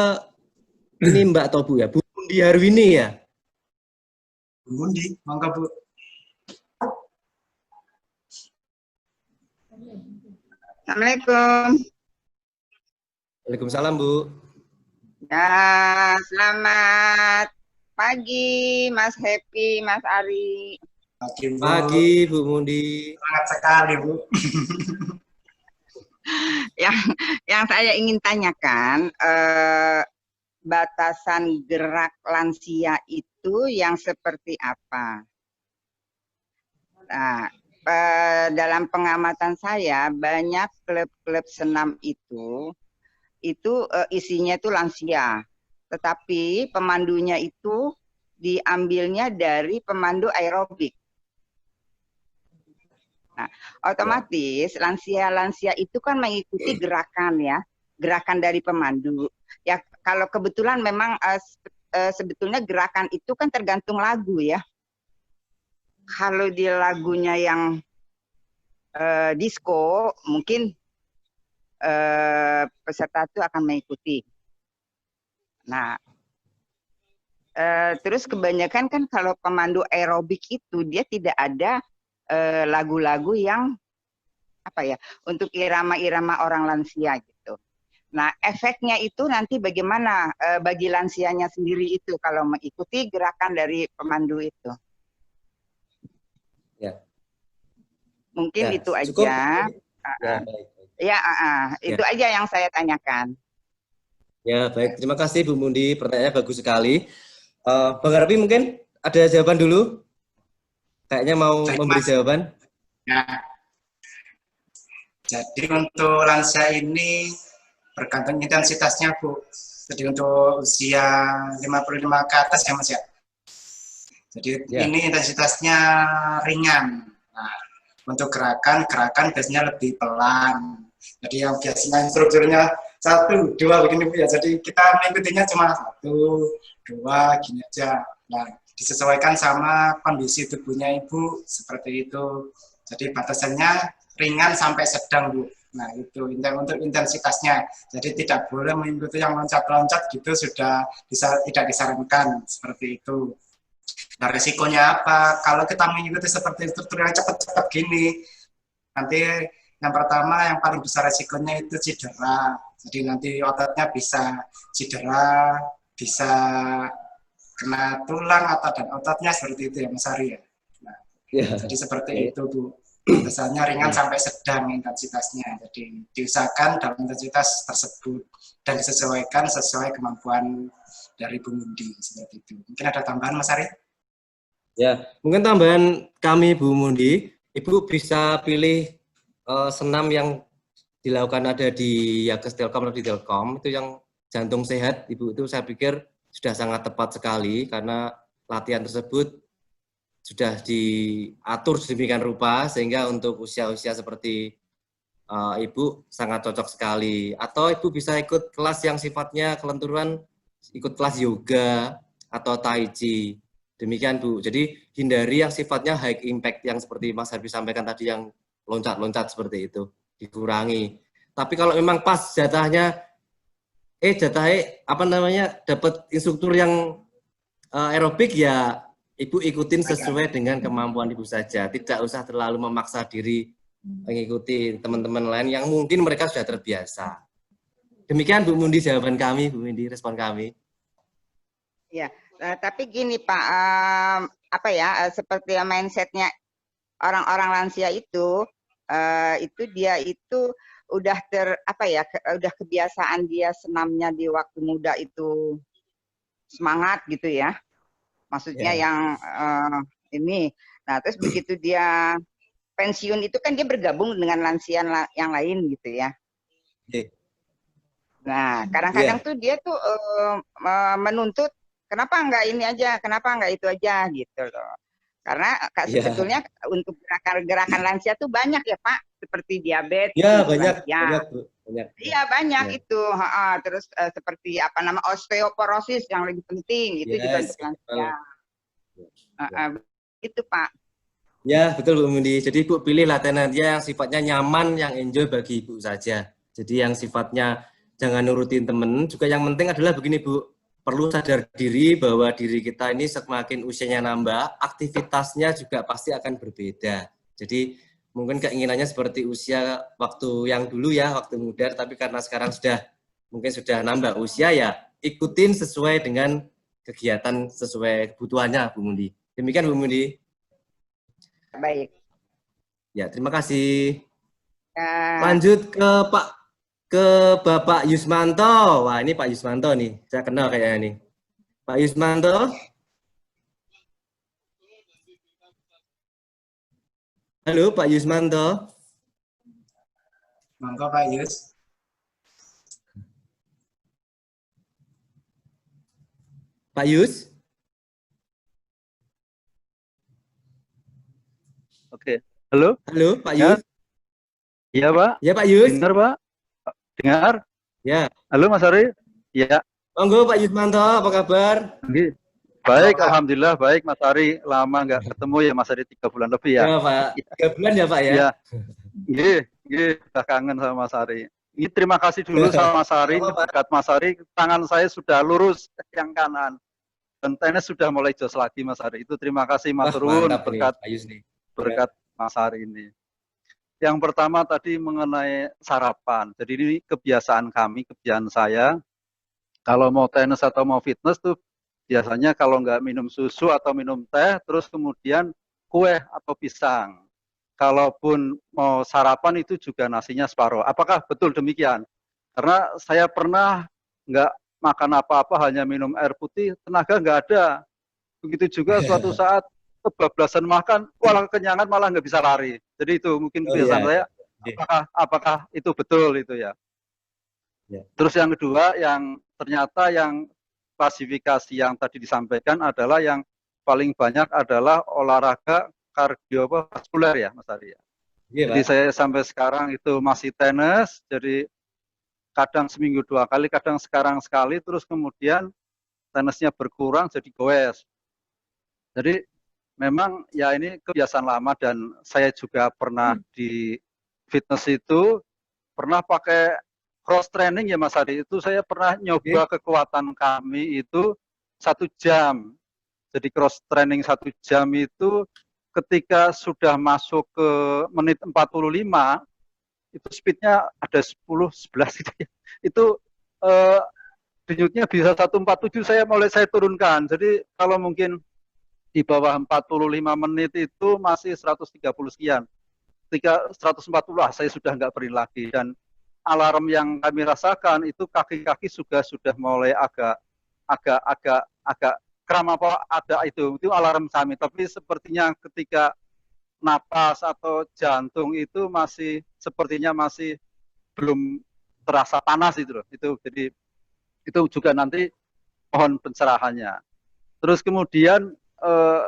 ini Mbak atau Bu ya? Bu Mundi Harwini ya? Bu Mundi, monggo Bu. Assalamualaikum. Waalaikumsalam Bu. Ya, selamat pagi Mas Happy, Mas Ari. Pagi Bu Mundi. Semangat sekali Bu. Yang saya ingin tanyakan, batasan gerak lansia itu yang seperti apa? Nah, dalam pengamatan saya banyak klub-klub senam itu isinya itu lansia, tetapi pemandunya itu diambilnya dari pemandu aerobik. Nah, otomatis lansia-lansia itu kan mengikuti gerakan ya, gerakan dari pemandu. Ya, kalau kebetulan memang sebetulnya gerakan itu kan tergantung lagu ya. Kalau di lagunya yang disco, mungkin peserta itu akan mengikuti. Nah, terus kebanyakan kan kalau pemandu aerobik itu dia tidak ada lagu-lagu yang apa ya untuk irama-irama orang lansia gitu. Nah, efeknya itu nanti bagaimana bagi lansianya sendiri itu kalau mengikuti gerakan dari pemandu itu? Ya. Mungkin Ya, itu cukup. aja. Ya, itu aja yang saya tanyakan. Ya, baik. Terima kasih Bu Mundi. Pertanyaannya bagus sekali. Bang Harpi mungkin ada jawaban dulu? Kayaknya mau memberi jawaban. Ya. Jadi untuk lansia ini bergantung intensitasnya Bu. Jadi untuk usia 55 ke atas ya Mas ya. Jadi ini intensitasnya ringan. Nah, untuk gerakan biasanya lebih pelan. Jadi yang biasanya instrukturnya 1, 2 begini Bu ya. Jadi kita mengikutinya cuma 1, 2 gini aja. Nah, disesuaikan sama kondisi tubuhnya Ibu seperti itu. Jadi batasannya ringan sampai sedang Bu. Nah itu untuk intensitasnya. Jadi tidak boleh mengikuti yang loncat-loncat gitu sudah tidak disarankan seperti itu. Nah, risikonya apa? Kalau kita mengikuti seperti struktur yang cepat-cepat gini, nanti yang pertama yang paling besar risikonya itu cedera. Jadi nanti ototnya bisa cedera, bisa kena tulang atau dan ototnya seperti itu ya Mas Ari ya. Nah, jadi seperti itu Bu. Biasanya ringan sampai sedang intensitasnya. Jadi diusahakan dalam intensitas tersebut dan disesuaikan sesuai kemampuan dari Bu Mundi seperti itu. Mungkin ada tambahan Mas Ari? Ya, mungkin tambahan kami Bu Mundi, Ibu bisa pilih senam yang dilakukan ada di Yages Telkom atau di Telkom, itu yang jantung sehat, Ibu, itu saya pikir sudah sangat tepat sekali karena latihan tersebut sudah diatur sedemikian rupa sehingga untuk usia-usia seperti Ibu sangat cocok sekali. Atau Ibu bisa ikut kelas yang sifatnya kelenturan, ikut kelas yoga atau tai chi. Demikian Bu. Jadi hindari yang sifatnya high impact yang seperti Mas Harbi sampaikan tadi yang loncat-loncat seperti itu, dikurangi. Tapi kalau memang pas jatahnya apa namanya dapat instruktur yang aerobik ya Ibu ikutin sesuai dengan kemampuan Ibu saja. Tidak usah terlalu memaksa diri mengikuti teman-teman lain yang mungkin mereka sudah terbiasa. Demikian Bu Mundi jawaban kami, Bu Mundi respon kami. Ya, tapi gini Pak, seperti mindsetnya orang-orang lansia itu dia itu udah udah kebiasaan dia senamnya di waktu muda itu semangat gitu ya. Maksudnya yang ini. Nah, terus begitu dia pensiun itu kan dia bergabung dengan lansia yang lain gitu ya. Nah, kadang-kadang tuh dia tuh menuntut kenapa enggak ini aja, kenapa enggak itu aja gitu loh. Karena sebetulnya untuk gerakan-gerakan lansia tuh banyak ya Pak, seperti diabetes. Ya, banyak. Iya banyak itu. Terus seperti osteoporosis yang lebih penting itu juga untuk lansia. Itu Pak. Ya, betul Bu Mundi. Jadi Ibu pilih latihan yang sifatnya nyaman, yang enjoy bagi Ibu saja. Jadi yang sifatnya jangan nurutin temen. Juga yang penting adalah begini Bu, perlu sadar diri bahwa diri kita ini semakin usianya nambah, aktivitasnya juga pasti akan berbeda. Jadi mungkin keinginannya seperti usia waktu yang dulu ya, waktu muda, tapi karena sekarang mungkin sudah nambah usia ya, ikutin sesuai dengan kegiatan sesuai kebutuhannya Bu Mundi. Demikian Bu Mundi. Baik. Ya, terima kasih. Lanjut ke Bapak Yusmanto. Wah, ini Pak Yusmanto nih. Saya kenal kayaknya nih. Pak Yusmanto. Halo, Pak Yusmanto. Monggo Pak Yus. Pak Yus. Oke. Halo? Halo, Pak Yus. Iya, Pak. Ya, Pak Yus. Dengar, Pak? Dengar? Ya. Halo, Mas Ari? Ya. Monggo, Pak Yusmanto. Apa kabar? Baik, Alhamdulillah. Baik, Mas Ari. Lama nggak ketemu ya, Mas Ari. 3 bulan lebih ya? Ya, Pak. 3 bulan ya, Pak ya? Iya. Udah kangen sama Mas Ari. Ini terima kasih dulu sama Mas Ari. Berkat Mas Ari, tangan saya sudah lurus yang kanan. Dan tenis sudah mulai jos lagi, Mas Ari. Itu terima kasih, Mas Turun. Berkat Mas Ari ini. Yang pertama tadi mengenai sarapan. Jadi ini kebiasaan kami, kebiasaan saya. Kalau mau tenis atau mau fitness tuh biasanya kalau nggak minum susu atau minum teh, terus kemudian kue atau pisang. Kalaupun mau sarapan itu juga nasinya separuh. Apakah betul demikian? Karena saya pernah nggak makan apa-apa, hanya minum air putih, tenaga nggak ada. Begitu juga suatu saat kebablasan makan, walau kekenyangan malah nggak bisa lari. Jadi itu mungkin kebiasaan saya. Apakah itu betul itu ya? Terus yang kedua, yang ternyata yang klasifikasi yang tadi disampaikan adalah yang paling banyak adalah olahraga kardiovaskuler ya, Mas Ari ya. Jadi saya sampai sekarang itu masih tenis, jadi kadang seminggu 2 kali, kadang sekarang sekali, terus kemudian tenisnya berkurang jadi goes. Jadi memang ya ini kebiasaan lama dan saya juga pernah di fitness itu pernah pakai cross training ya Mas Adi. Itu saya pernah nyoba kekuatan kami itu 1 jam. Jadi cross training 1 jam itu ketika sudah masuk ke menit 45 itu speednya ada 10, 11 gitu ya. Itu denyutnya bisa 147 saya turunkan. Jadi kalau mungkin di bawah 45 menit itu masih 130 sekian. Ketika 140 saya sudah nggak beri lagi, dan alarm yang kami rasakan itu kaki-kaki sudah mulai agak kram apa ada itu alarm kami. Tapi sepertinya ketika napas atau jantung itu masih sepertinya masih belum terasa panas itu loh. Jadi itu juga nanti mohon pencerahannya. Terus kemudian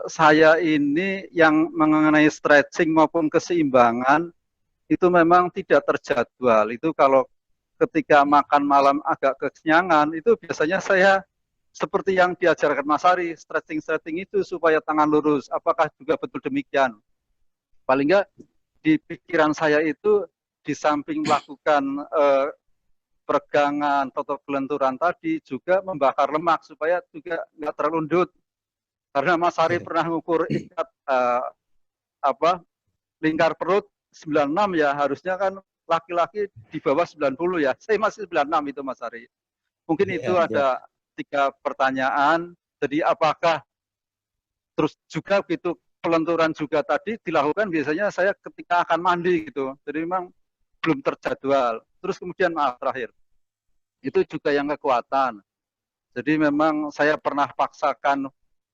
saya ini yang mengenai stretching maupun keseimbangan itu memang tidak terjadwal. Itu kalau ketika makan malam agak kekenyangan itu biasanya saya seperti yang diajarkan Mas Ari, stretching itu supaya tangan lurus. Apakah juga betul demikian? Paling enggak di pikiran saya itu di samping melakukan peregangan atau kelenturan tadi juga membakar lemak supaya juga nggak terlalu lundut. Karena Mas Ari pernah mengukur ikat lingkar perut 96 ya, harusnya kan laki-laki di bawah 90 ya. Saya masih 96 itu Mas Ari. Mungkin itu ada 3 pertanyaan. Jadi apakah terus juga gitu pelenturan juga tadi dilakukan biasanya saya ketika akan mandi gitu. Jadi memang belum terjadwal. Terus kemudian maaf terakhir. Itu juga yang kekuatan. Jadi memang saya pernah paksakan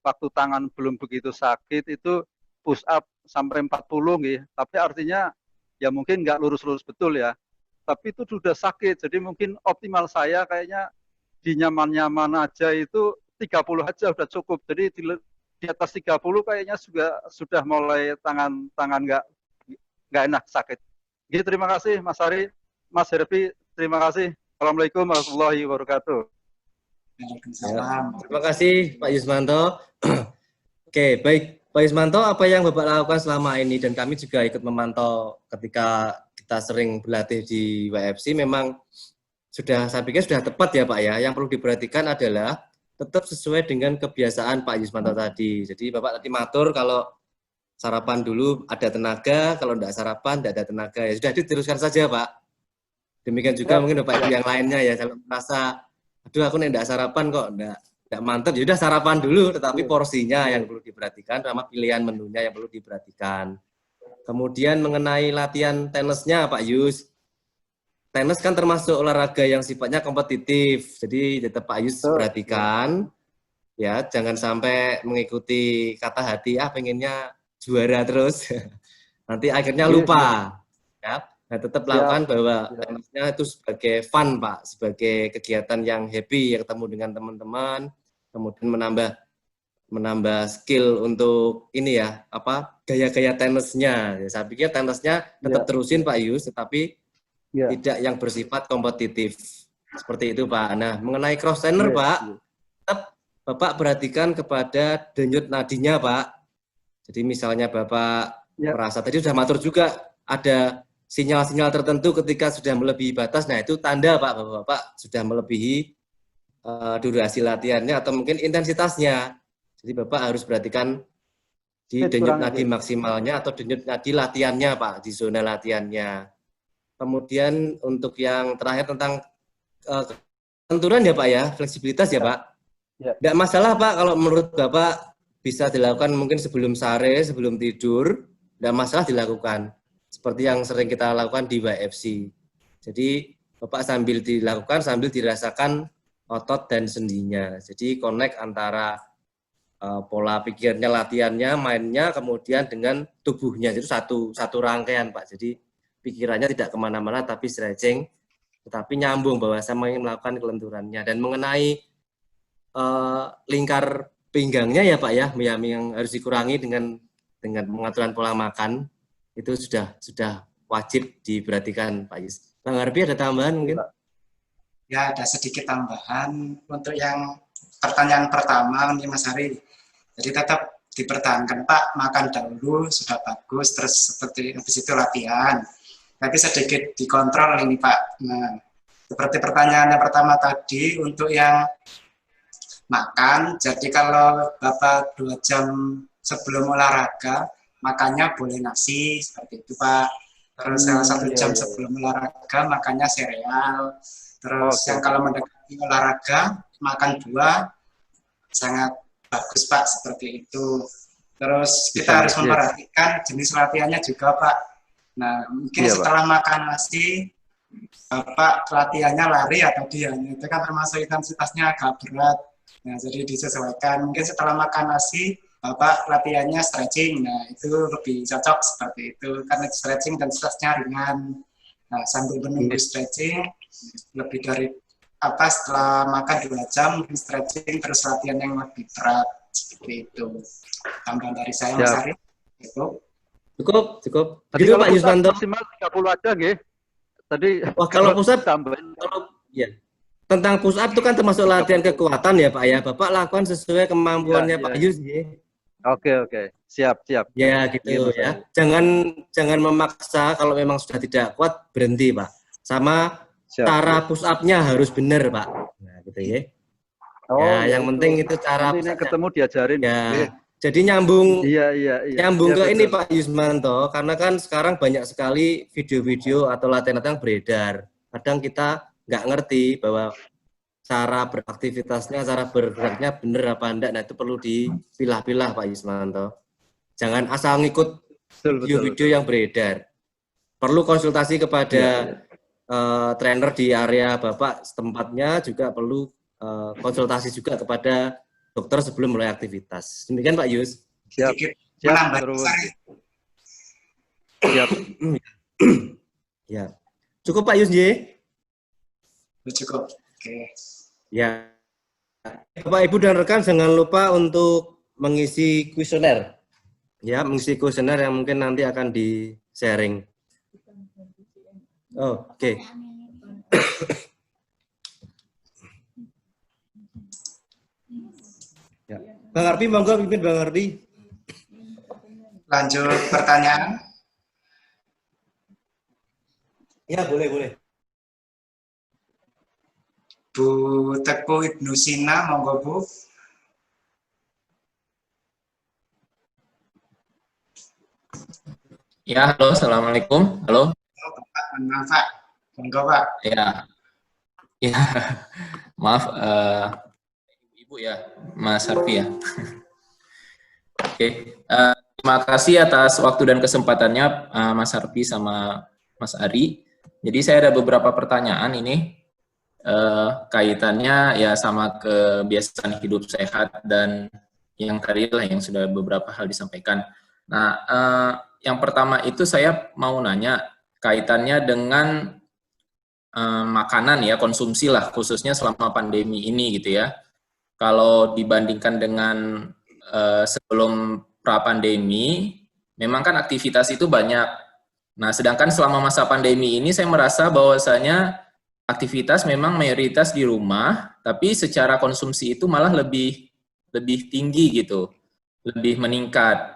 waktu tangan belum begitu sakit itu push up sampai 40 gitu. Tapi artinya ya mungkin nggak lurus-lurus betul ya. Tapi itu sudah sakit. Jadi mungkin optimal saya kayaknya di nyaman-nyaman aja itu 30 aja udah cukup. Jadi di atas 30 kayaknya sudah mulai tangan nggak enak sakit. Gitu, terima kasih Mas Ari, Mas Herbi, terima kasih. Assalamualaikum warahmatullahi wabarakatuh. Terima kasih Pak Yusmanto. Oke, baik Pak Yusmanto, apa yang Bapak lakukan selama ini, dan kami juga ikut memantau ketika kita sering berlatih di WFC, memang saya pikir sudah tepat ya Pak ya. Yang perlu diperhatikan adalah tetap sesuai dengan kebiasaan Pak Yusmanto tadi. Jadi Bapak tadi matur kalau sarapan dulu ada tenaga, kalau tidak sarapan tidak ada tenaga. Ya sudah, diteruskan saja Pak. Demikian juga mungkin Bapak Ibu yang lainnya ya, kalau merasa aduh aku tidak sarapan kok tidak mantap, ya udah sarapan dulu, tetapi porsinya yang perlu diperhatikan sama pilihan menunya yang perlu diperhatikan. Kemudian mengenai latihan tenisnya Pak Yus, tenis kan termasuk olahraga yang sifatnya kompetitif, jadi tetap Pak Yus perhatikan ya, jangan sampai mengikuti kata hati pengennya juara terus nanti akhirnya lupa ya. Nah, tetap lakukan bahwa tenisnya itu sebagai fun Pak, sebagai kegiatan yang happy, yang ketemu dengan teman-teman, kemudian menambah skill untuk ini ya, gaya-gaya tenisnya. Ya, saya pikir tenisnya tetap terusin Pak Yus, tetapi tidak yang bersifat kompetitif. Seperti itu Pak. Nah, mengenai cross trainer Pak, tetap Bapak perhatikan kepada denyut nadinya Pak. Jadi misalnya Bapak merasa, tadi sudah matur juga, ada sinyal-sinyal tertentu ketika sudah melebihi batas, nah itu tanda Pak bahwa Bapak sudah melebihi durasi latihannya atau mungkin intensitasnya. Jadi Bapak harus perhatikan di denyut nadi maksimalnya atau denyut nadi latihannya Pak, di zona latihannya. Kemudian untuk yang terakhir tentang kelenturan ya Pak ya, fleksibilitas ya Pak. Tidak masalah Pak kalau menurut Bapak bisa dilakukan mungkin sebelum sare, sebelum tidur, tidak masalah dilakukan. Seperti yang sering kita lakukan di WFC. Jadi Bapak sambil dilakukan, sambil dirasakan otot dan sendinya. Jadi connect antara pola pikirnya, latihannya, mainnya, kemudian dengan tubuhnya. Itu satu rangkaian Pak. Jadi pikirannya tidak kemana-mana, tapi stretching, tetapi nyambung bahwa saya ingin melakukan kelenturannya. Dan mengenai lingkar pinggangnya ya Pak ya, yang harus dikurangi dengan pengaturan pola makan. Itu sudah wajib diperhatikan Pak Yus. Bang Harbi ada tambahan mungkin? Ya, ada sedikit tambahan untuk yang pertanyaan pertama nih Mas Hari. Jadi tetap dipertahankan Pak, makan dahulu sudah bagus, terus seperti habis itu latihan. Tapi sedikit dikontrol ini Pak. Nah, seperti pertanyaan yang pertama tadi, untuk yang makan. Jadi kalau Bapak 2 jam sebelum olahraga, makannya boleh nasi, seperti itu Pak. Terus kalau 1 jam sebelum olahraga, makannya sereal. Terus yang kalau mendekati olahraga, makan buah, sangat bagus Pak, seperti itu. Terus kita harus memperhatikan jenis latihannya juga Pak. Nah, mungkin setelah makan nasi, Bapak latihannya lari atau diam, itu kan termasuk intensitasnya agak berat. Nah, jadi disesuaikan. Mungkin setelah makan nasi, Bapak latihannya stretching. Nah, itu lebih cocok seperti itu. Karena stretching dan intensitasnya ringan. Nah, sambil menunggu stretching, lebih dari setelah makan 2 jam, stretching terus latihan yang lebih berat. Seperti itu. Tambahan dari saya, Mas Ari. Cukup. Tadi Gitu kalau Pak Yusmanto. maksimal 30 aja nggih. Tadi Wah, kalau push up, tambahin. tentang push up itu kan termasuk latihan kekuatan ya Pak ya. Bapak lakukan sesuai kemampuannya Pak Yus ya. Oke. Siap. Ya gitu ya. Jangan memaksa, kalau memang sudah tidak kuat berhenti Pak. Sama cara push up-nya harus benar Pak. Nah gitu ya. Yang penting itu cara ini ketemu diajarin. Ya. Jadi nyambung nyambung ke ini betul. Pak Yusmanto, karena kan sekarang banyak sekali video-video atau latihan-latihan beredar. Kadang kita nggak ngerti bahwa cara beraktivitasnya, cara bergeraknya benar apa enggak. Nah itu perlu dipilah-pilah Pak Yusmanto. Jangan asal ngikut video-video yang beredar. Perlu konsultasi kepada trainer di area Bapak setempatnya, juga perlu konsultasi juga kepada dokter sebelum mulai aktivitas. Demikian Pak Yus. Siap. Terus. Siap. Ya. Cukup Pak Yus J. Cukup. Oke. Ya. Bapak Ibu dan rekan jangan lupa untuk mengisi kuesioner. Ya, mengisi kuesioner yang mungkin nanti akan di-sharing. Oke. Ya. Bang Arfi, monggo pimpin Bang Arfi. Lanjut pertanyaan. Ya, boleh. Bu Teku Ibnu Sina, monggo Bu. Ya, halo, assalamualaikum. Halo. Pak, Pak. Monggo Pak. Ya, maaf, Ibu ya, Mas Harfi ya. Oke, terima kasih atas waktu dan kesempatannya Mas Harfi sama Mas Ari. Jadi saya ada beberapa pertanyaan ini kaitannya ya sama kebiasaan hidup sehat dan yang tadi lah yang sudah beberapa hal disampaikan. Nah, yang pertama itu saya mau nanya kaitannya dengan makanan ya, konsumsi lah, khususnya selama pandemi ini gitu ya. Kalau dibandingkan dengan sebelum pra-pandemi, memang kan aktivitas itu banyak. Nah, sedangkan selama masa pandemi ini saya merasa bahwasanya aktivitas memang mayoritas di rumah, tapi secara konsumsi itu malah lebih tinggi gitu, lebih meningkat.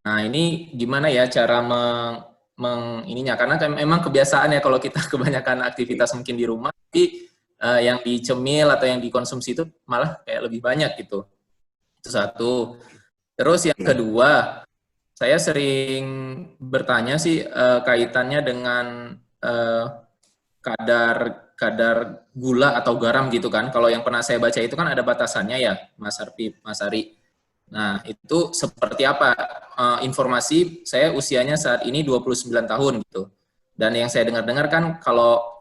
Nah, ini gimana ya cara ininya, karena memang kebiasaan ya kalau kita kebanyakan aktivitas mungkin di rumah, tapi yang dicemil atau yang dikonsumsi itu malah kayak lebih banyak gitu. Itu satu. Terus yang kedua, saya sering bertanya sih kaitannya dengan kadar gula atau garam gitu kan. Kalau yang pernah saya baca itu kan ada batasannya ya, Mas Harfi, Mas Ari. Nah, itu seperti apa? Informasi saya usianya saat ini 29 tahun gitu. Dan yang saya dengar-dengar kan kalau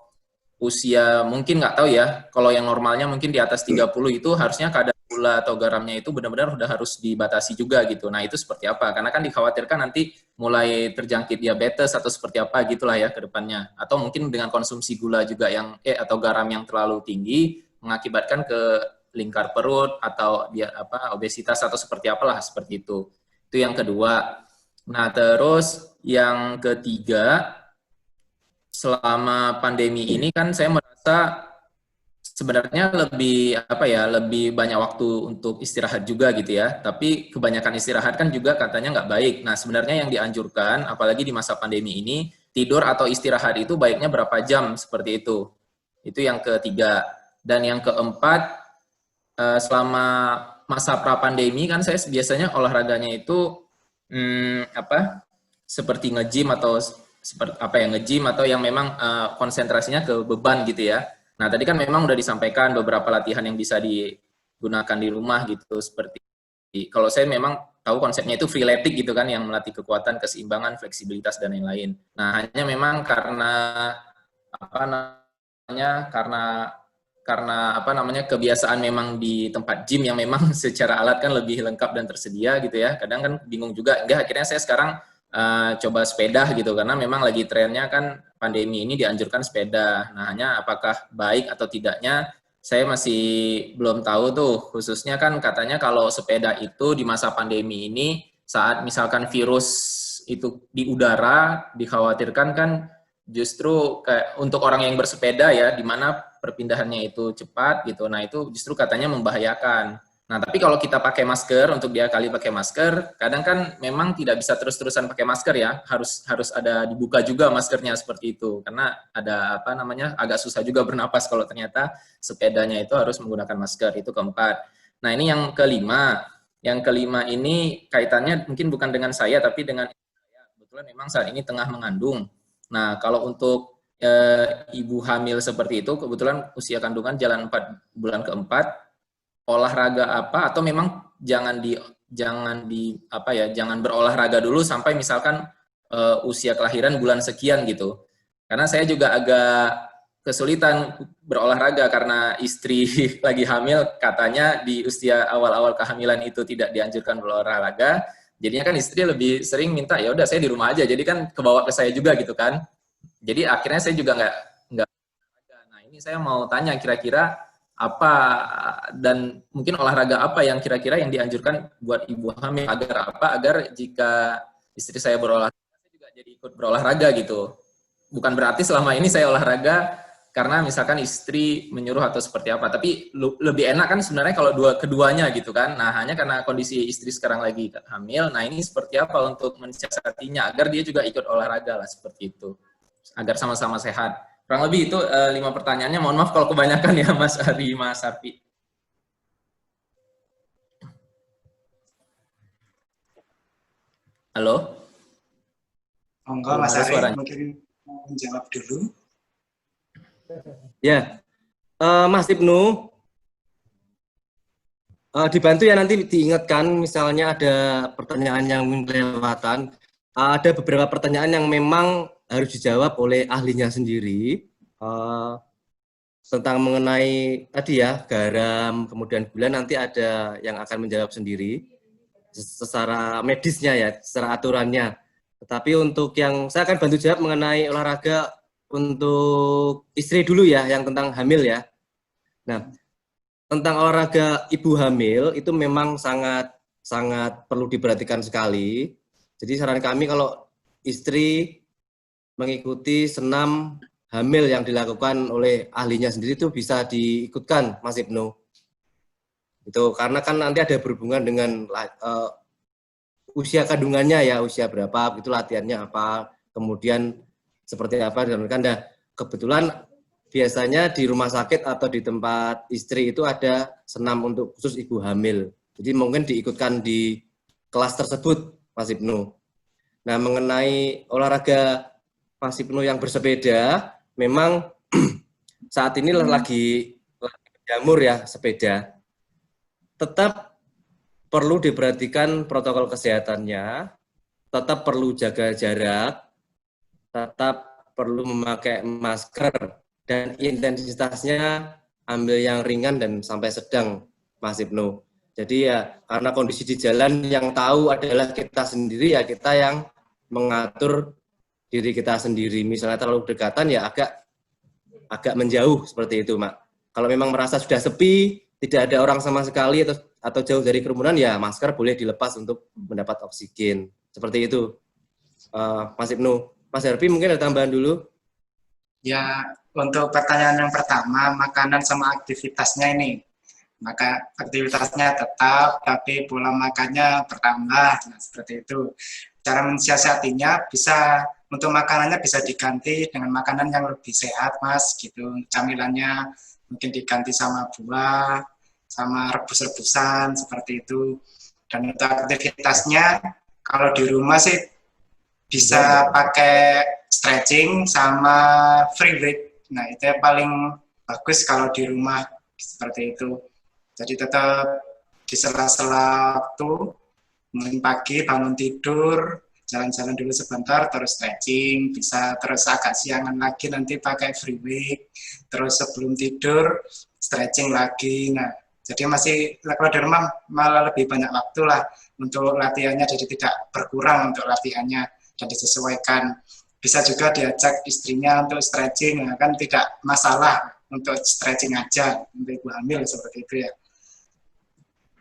usia mungkin nggak tahu ya, kalau yang normalnya mungkin di atas 30 itu harusnya kadar gula atau garamnya itu benar-benar udah harus dibatasi juga gitu. Nah, itu seperti apa? Karena kan dikhawatirkan nanti mulai terjangkit diabetes atau seperti apa gitulah ya ke depannya. Atau mungkin dengan konsumsi gula juga yang atau garam yang terlalu tinggi mengakibatkan ke lingkar perut atau dia obesitas atau seperti apalah seperti itu. Itu yang kedua. Nah, terus yang ketiga, selama pandemi ini kan saya merasa sebenarnya lebih banyak waktu untuk istirahat juga gitu ya. Tapi kebanyakan istirahat kan juga katanya nggak baik. Nah, sebenarnya yang dianjurkan apalagi di masa pandemi ini, tidur atau istirahat itu baiknya berapa jam seperti itu. Itu yang ketiga. Dan yang keempat, selama masa pra-pandemi kan saya biasanya olahraganya itu seperti nge-gym atau seperti nge-gym atau yang memang konsentrasinya ke beban gitu ya. Nah, tadi kan memang udah disampaikan beberapa latihan yang bisa digunakan di rumah gitu, seperti kalau saya memang tahu konsepnya itu freeletic gitu kan, yang melatih kekuatan, keseimbangan, fleksibilitas dan lain-lain. Nah, hanya memang karena kebiasaan memang di tempat gym yang memang secara alat kan lebih lengkap dan tersedia gitu ya. Kadang kan bingung juga, akhirnya saya sekarang coba sepeda gitu, karena memang lagi trennya kan pandemi ini dianjurkan sepeda. Nah, hanya apakah baik atau tidaknya saya masih belum tahu tuh, khususnya kan katanya kalau sepeda itu di masa pandemi ini, saat misalkan virus itu di udara, dikhawatirkan kan justru kayak untuk orang yang bersepeda ya, di mana perpindahannya itu cepat gitu, nah itu justru katanya membahayakan. Nah, tapi kalau kita pakai masker, untuk dia kali pakai masker, kadang kan memang tidak bisa terus-terusan pakai masker ya, harus ada dibuka juga maskernya seperti itu, karena ada agak susah juga bernapas kalau ternyata sepedanya itu harus menggunakan masker. Itu keempat. Nah, ini yang kelima. Yang kelima ini kaitannya mungkin bukan dengan saya, tapi dengan saya. Kebetulan memang saat ini tengah mengandung. Nah, kalau untuk ibu hamil seperti itu, kebetulan usia kandungan jalan 4 bulan keempat, olahraga apa atau memang jangan berolahraga dulu sampai misalkan usia kelahiran bulan sekian gitu. Karena saya juga agak kesulitan berolahraga karena istri lagi hamil, katanya di usia awal-awal kehamilan itu tidak dianjurkan berolahraga. Jadinya kan istri lebih sering minta, ya udah saya di rumah aja. Jadi kan kebawa ke saya juga gitu kan. Jadi akhirnya saya juga nggak. Nah, ini saya mau tanya kira-kira apa dan mungkin olahraga apa yang kira-kira yang dianjurkan buat ibu hamil, agar jika istri saya berolahraga, saya juga jadi ikut berolahraga gitu. Bukan berarti selama ini saya olahraga karena misalkan istri menyuruh atau seperti apa, tapi lebih enak kan sebenarnya kalau keduanya gitu kan. Nah, hanya karena kondisi istri sekarang lagi hamil, nah ini seperti apa untuk mensiasatinya agar dia juga ikut olahraga lah, seperti itu, agar sama-sama sehat. Kurang lebih itu 5 pertanyaannya. Mohon maaf kalau kebanyakan ya, Mas Ari, Mas Arfi. Halo? Monggo Mas Ari, mungkin menjawab dulu. Ya, Mas Ibnu, dibantu ya nanti diingatkan, misalnya ada pertanyaan yang kelewatan. Ada beberapa pertanyaan yang memang harus dijawab oleh ahlinya sendiri, tentang mengenai tadi ya, garam, kemudian gula, nanti ada yang akan menjawab sendiri secara medisnya ya, secara aturannya. Tetapi untuk yang saya akan bantu jawab mengenai olahraga untuk istri dulu ya, yang tentang hamil ya. Nah, tentang olahraga ibu hamil itu memang sangat perlu diperhatikan sekali. Jadi saran kami kalau istri mengikuti senam hamil yang dilakukan oleh ahlinya sendiri itu bisa diikutkan, Mas Ibnu. Itu karena kan nanti ada berhubungan dengan usia kandungannya ya, usia berapa, itu latihannya apa, kemudian seperti apa, dan kan kebetulan biasanya di rumah sakit atau di tempat istri itu ada senam untuk khusus ibu hamil. Jadi mungkin diikutkan di kelas tersebut, Mas Ibnu. Nah, mengenai olahraga Mas Ibnu yang bersepeda, memang saat ini lagi jamur ya sepeda. Tetap perlu diperhatikan protokol kesehatannya, tetap perlu jaga jarak, tetap perlu memakai masker, dan intensitasnya ambil yang ringan dan sampai sedang, Mas Ibnu. Jadi ya karena kondisi di jalan yang tahu adalah kita sendiri, ya kita yang mengatur diri kita sendiri. Misalnya terlalu dekatan ya agak menjauh seperti itu, Mak. Kalau memang merasa sudah sepi, tidak ada orang sama sekali atau jauh dari kerumunan, ya masker boleh dilepas untuk mendapat oksigen. Seperti itu, Mas Ibnu. Mas Harfi mungkin ada tambahan dulu? Ya, untuk pertanyaan yang pertama, makanan sama aktivitasnya ini. Maka aktivitasnya tetap, tapi pola makannya bertambah, nah, seperti itu. Cara mensiasatinya bisa, untuk makanannya bisa diganti dengan makanan yang lebih sehat, Mas, gitu. Camilannya mungkin diganti sama buah, sama rebus-rebusan seperti itu. Dan untuk aktivitasnya kalau di rumah sih bisa pakai stretching sama free weight. Nah, itu yang paling bagus kalau di rumah seperti itu. Jadi tetap di sela-sela waktu, mulai pagi bangun tidur, jalan-jalan dulu sebentar, terus stretching, bisa terus agak siangan lagi nanti pakai free weight, terus sebelum tidur stretching lagi. Nah, jadi masih kalau di rumah malah lebih banyak waktu lah untuk latihannya, jadi tidak berkurang untuk latihannya dan disesuaikan. Bisa juga diajak istrinya untuk stretching, ya kan tidak masalah untuk stretching aja untuk ibu hamil seperti itu ya.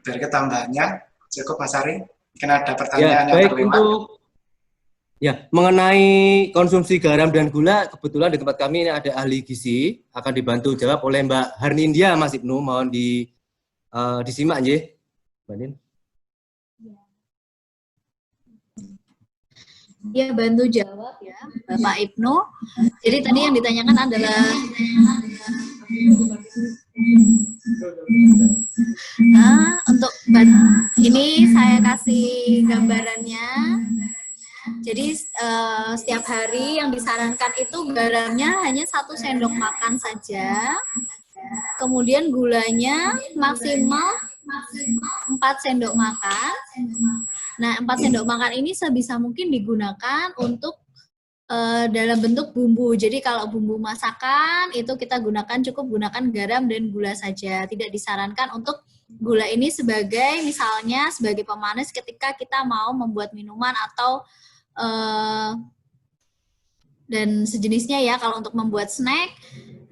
Dari tambahannya cukup Mas Ari, mungkin ada pertanyaan yang baik, terlewat. untuk mengenai konsumsi garam dan gula, kebetulan di tempat kami ini ada ahli gizi, akan dibantu jawab oleh Mbak Harnindia, Mas Ibnu, mohon disimak nggih, Mbak Nin. Ya, bantu jawab ya, Bapak Ibnu. Jadi tadi yang ditanyakan adalah untuk ini saya kasih gambarannya. Jadi setiap hari yang disarankan itu garamnya hanya 1 sendok makan saja. Kemudian gulanya maksimal 4 sendok makan. Nah, 4 sendok makan ini sebisa mungkin digunakan untuk dalam bentuk bumbu. Jadi kalau bumbu masakan itu kita cukup gunakan garam dan gula saja. Tidak disarankan untuk gula ini misalnya sebagai pemanis ketika kita mau membuat minuman atau dan sejenisnya ya kalau untuk membuat snack.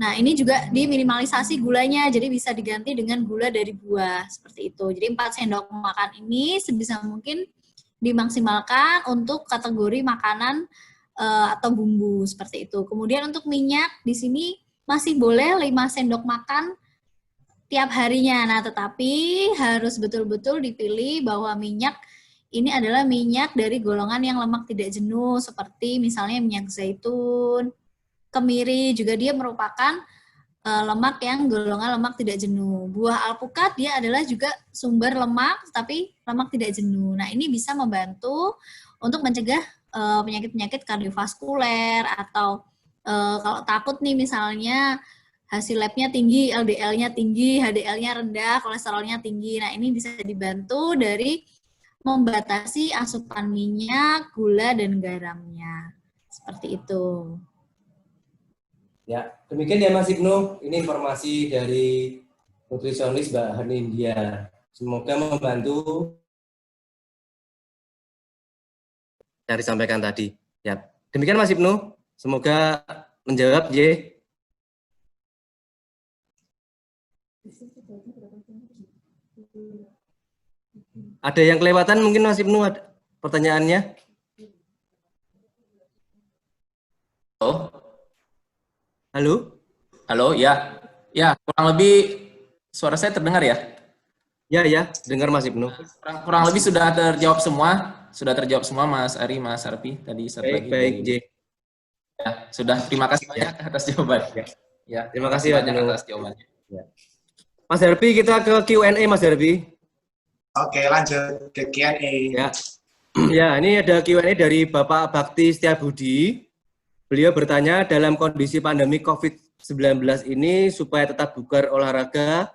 Nah, ini juga diminimalisasi gulanya, jadi bisa diganti dengan gula dari buah, seperti itu. Jadi 4 sendok makan ini sebisa mungkin dimaksimalkan untuk kategori makanan atau bumbu, seperti itu. Kemudian untuk minyak, di sini masih boleh 5 sendok makan tiap harinya. Nah, tetapi harus betul-betul dipilih bahwa minyak ini adalah minyak dari golongan yang lemak tidak jenuh, seperti misalnya minyak zaitun, kemiri, juga dia merupakan lemak yang golongan lemak tidak jenuh. Buah alpukat dia adalah juga sumber lemak, tapi lemak tidak jenuh. Nah, ini bisa membantu untuk mencegah penyakit-penyakit kardiovaskuler, atau kalau takut nih misalnya hasil labnya tinggi, LDL-nya tinggi, HDL-nya rendah, kolesterolnya tinggi. Nah, ini bisa dibantu dari membatasi asupan minyak, gula, dan garamnya. Seperti itu. Ya, demikian ya Mas Ibnu. Ini informasi dari nutrisionis Mbak Harnindia. Semoga membantu yang disampaikan tadi. Ya, demikian Mas Ibnu. Semoga menjawab ya. Ada yang kelewatan mungkin Mas Ibnu pertanyaannya? Halo? Halo, ya. Ya, kurang lebih suara saya terdengar ya? Ya, dengar Mas Ibnu. Kurang lebih sudah terjawab semua Mas Ari, Mas Arpi tadi. Baik, J. Ya, sudah. Terima kasih banyak atas jawabannya. Ya, terima kasih banyak atas jawabannya. Ya. Mas Arpi, kita ke Q&A Mas Arpi. Oke, lanjut ke Q&A. Ya, ini ada Q&A dari Bapak Bakti Setiabudi. Beliau bertanya, dalam kondisi pandemi COVID-19 ini, supaya tetap bugar olahraga,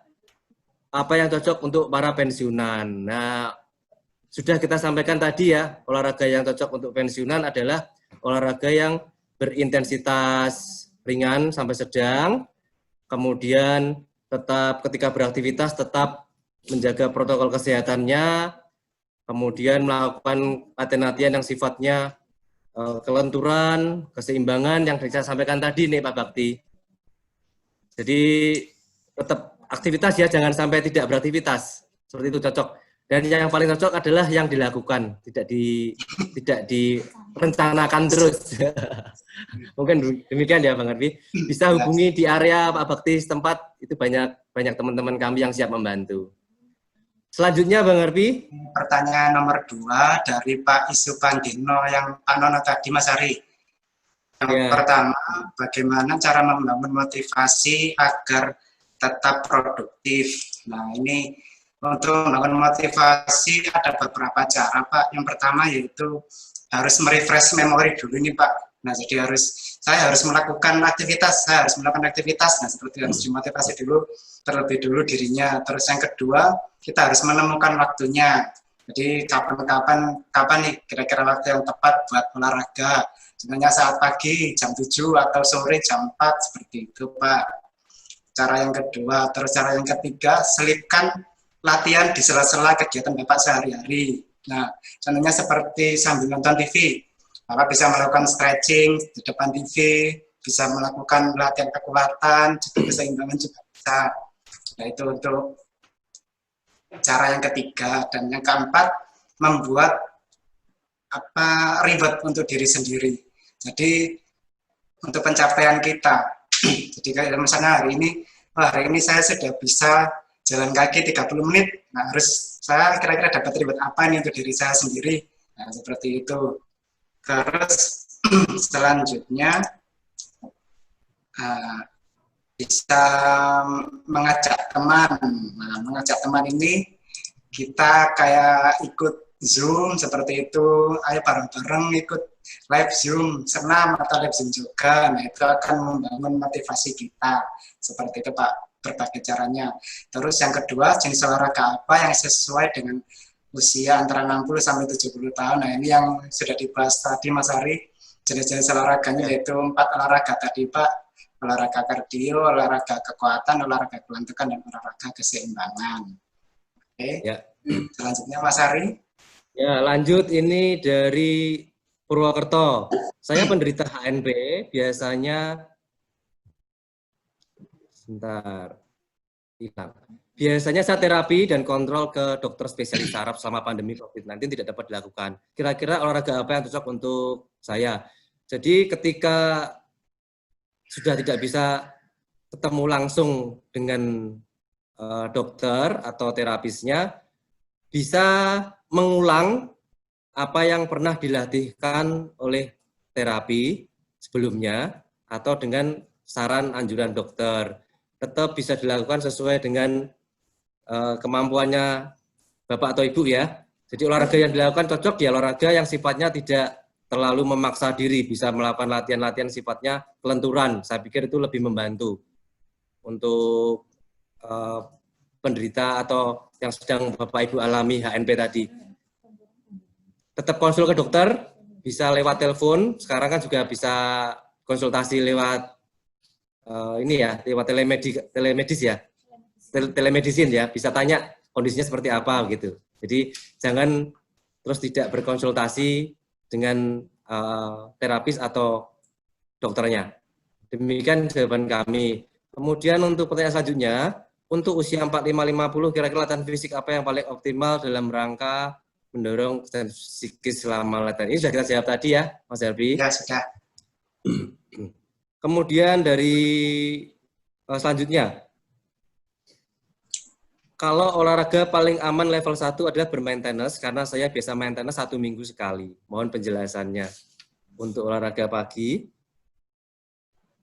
apa yang cocok untuk para pensiunan? Nah, sudah kita sampaikan tadi ya, olahraga yang cocok untuk pensiunan adalah olahraga yang berintensitas ringan sampai sedang, kemudian tetap ketika beraktivitas tetap menjaga protokol kesehatannya, kemudian melakukan latihan-latihan yang sifatnya kelenturan, keseimbangan yang saya sampaikan tadi nih Pak Bakti. Jadi tetap aktivitas ya, jangan sampai tidak beraktivitas. Seperti itu cocok. Dan yang paling cocok adalah yang dilakukan, tidak direncanakan terus. Mungkin demikian ya Bang Arfi. Bisa hubungi di area Pak Bakti setempat, itu banyak teman-teman kami yang siap membantu. Selanjutnya Bang Arfi. Pertanyaan nomor 2 dari Pak Isu Pandino yang Pak Nono tadi Mas Ari. Yang pertama, bagaimana cara membangun motivasi agar tetap produktif? Nah, ini untuk melakukan motivasi ada beberapa cara, Pak. Yang pertama yaitu harus merefresh memori dulu nih, Pak. Nah, jadi saya harus melakukan aktivitas, Nah, seperti harus dimotivasi dulu, terlebih dulu dirinya. Terus yang kedua, kita harus menemukan waktunya. Jadi kapan nih kira-kira waktu yang tepat buat olahraga. Sebenarnya saat pagi jam 7 atau sore jam 4, seperti itu, Pak. Cara yang kedua. Terus cara yang ketiga, selipkan latihan di sela-sela kegiatan Bapak sehari-hari. Nah, contohnya seperti sambil nonton TV, Bapak bisa melakukan stretching di depan TV, bisa melakukan latihan kekuatan, juga keseimbangan juga bisa. Nah, itu untuk cara yang ketiga. Dan yang keempat, membuat reward untuk diri sendiri. Jadi untuk pencapaian kita. Jadi kayak misalnya hari ini saya sudah bisa jalan kaki 30 menit. Nah, harus saya kira-kira dapat reward apa nih untuk diri saya sendiri. Nah, seperti itu. Terus selanjutnya bisa mengajak teman. Nah, mengajak teman ini kita kayak ikut Zoom seperti itu. Ayo bareng-bareng ikut live Zoom senam atau live Zoom juga. Nah, itu akan membangun motivasi kita. Seperti itu, Pak, berbagai caranya. Terus yang kedua, jenis olahraga apa yang sesuai dengan usia antara 60 sampai 70 tahun. Nah, ini yang sudah dibahas tadi Mas Ari. Jenis-jenis olahraganya yaitu 4 olahraga tadi, Pak. Olahraga kardio, olahraga kekuatan, olahraga kelantukan, dan olahraga keseimbangan. Oke. Ya. Selanjutnya Mas Ari. Ya, lanjut ini dari Purwokerto. Saya penderita HNP, biasanya Biasanya saya terapi dan kontrol ke dokter spesialis saraf selama pandemi COVID-19 tidak dapat dilakukan. Kira-kira olahraga apa yang cocok untuk saya? Jadi ketika sudah tidak bisa ketemu langsung dengan dokter atau terapisnya, bisa mengulang apa yang pernah dilatihkan oleh terapi sebelumnya atau dengan saran anjuran dokter. Tetap bisa dilakukan sesuai dengan kemampuannya Bapak atau Ibu ya. Jadi olahraga yang dilakukan cocok ya olahraga yang sifatnya tidak terlalu memaksa diri, bisa melakukan latihan-latihan sifatnya kelenturan. Saya pikir itu lebih membantu untuk penderita atau yang sedang Bapak Ibu alami HNP tadi. Tetap konsul ke dokter, bisa lewat telepon. Sekarang kan juga bisa konsultasi lewat lewat telemedis ya. Telemedicine ya, bisa tanya kondisinya seperti apa gitu. Jadi jangan terus tidak berkonsultasi dengan terapis atau dokternya. Demikian jawaban kami. Kemudian untuk pertanyaan selanjutnya, untuk usia 45-50 kira-kira latihan fisik apa yang paling optimal dalam rangka mendorong kesehatan psikis selama latihan? Ini sudah kita jawab tadi ya, Mas Herbi. Ya, sudah. Kemudian dari selanjutnya, kalau olahraga paling aman level 1 adalah bermain tenis, karena saya biasa main tenis 1 minggu sekali. Mohon penjelasannya. Untuk olahraga pagi,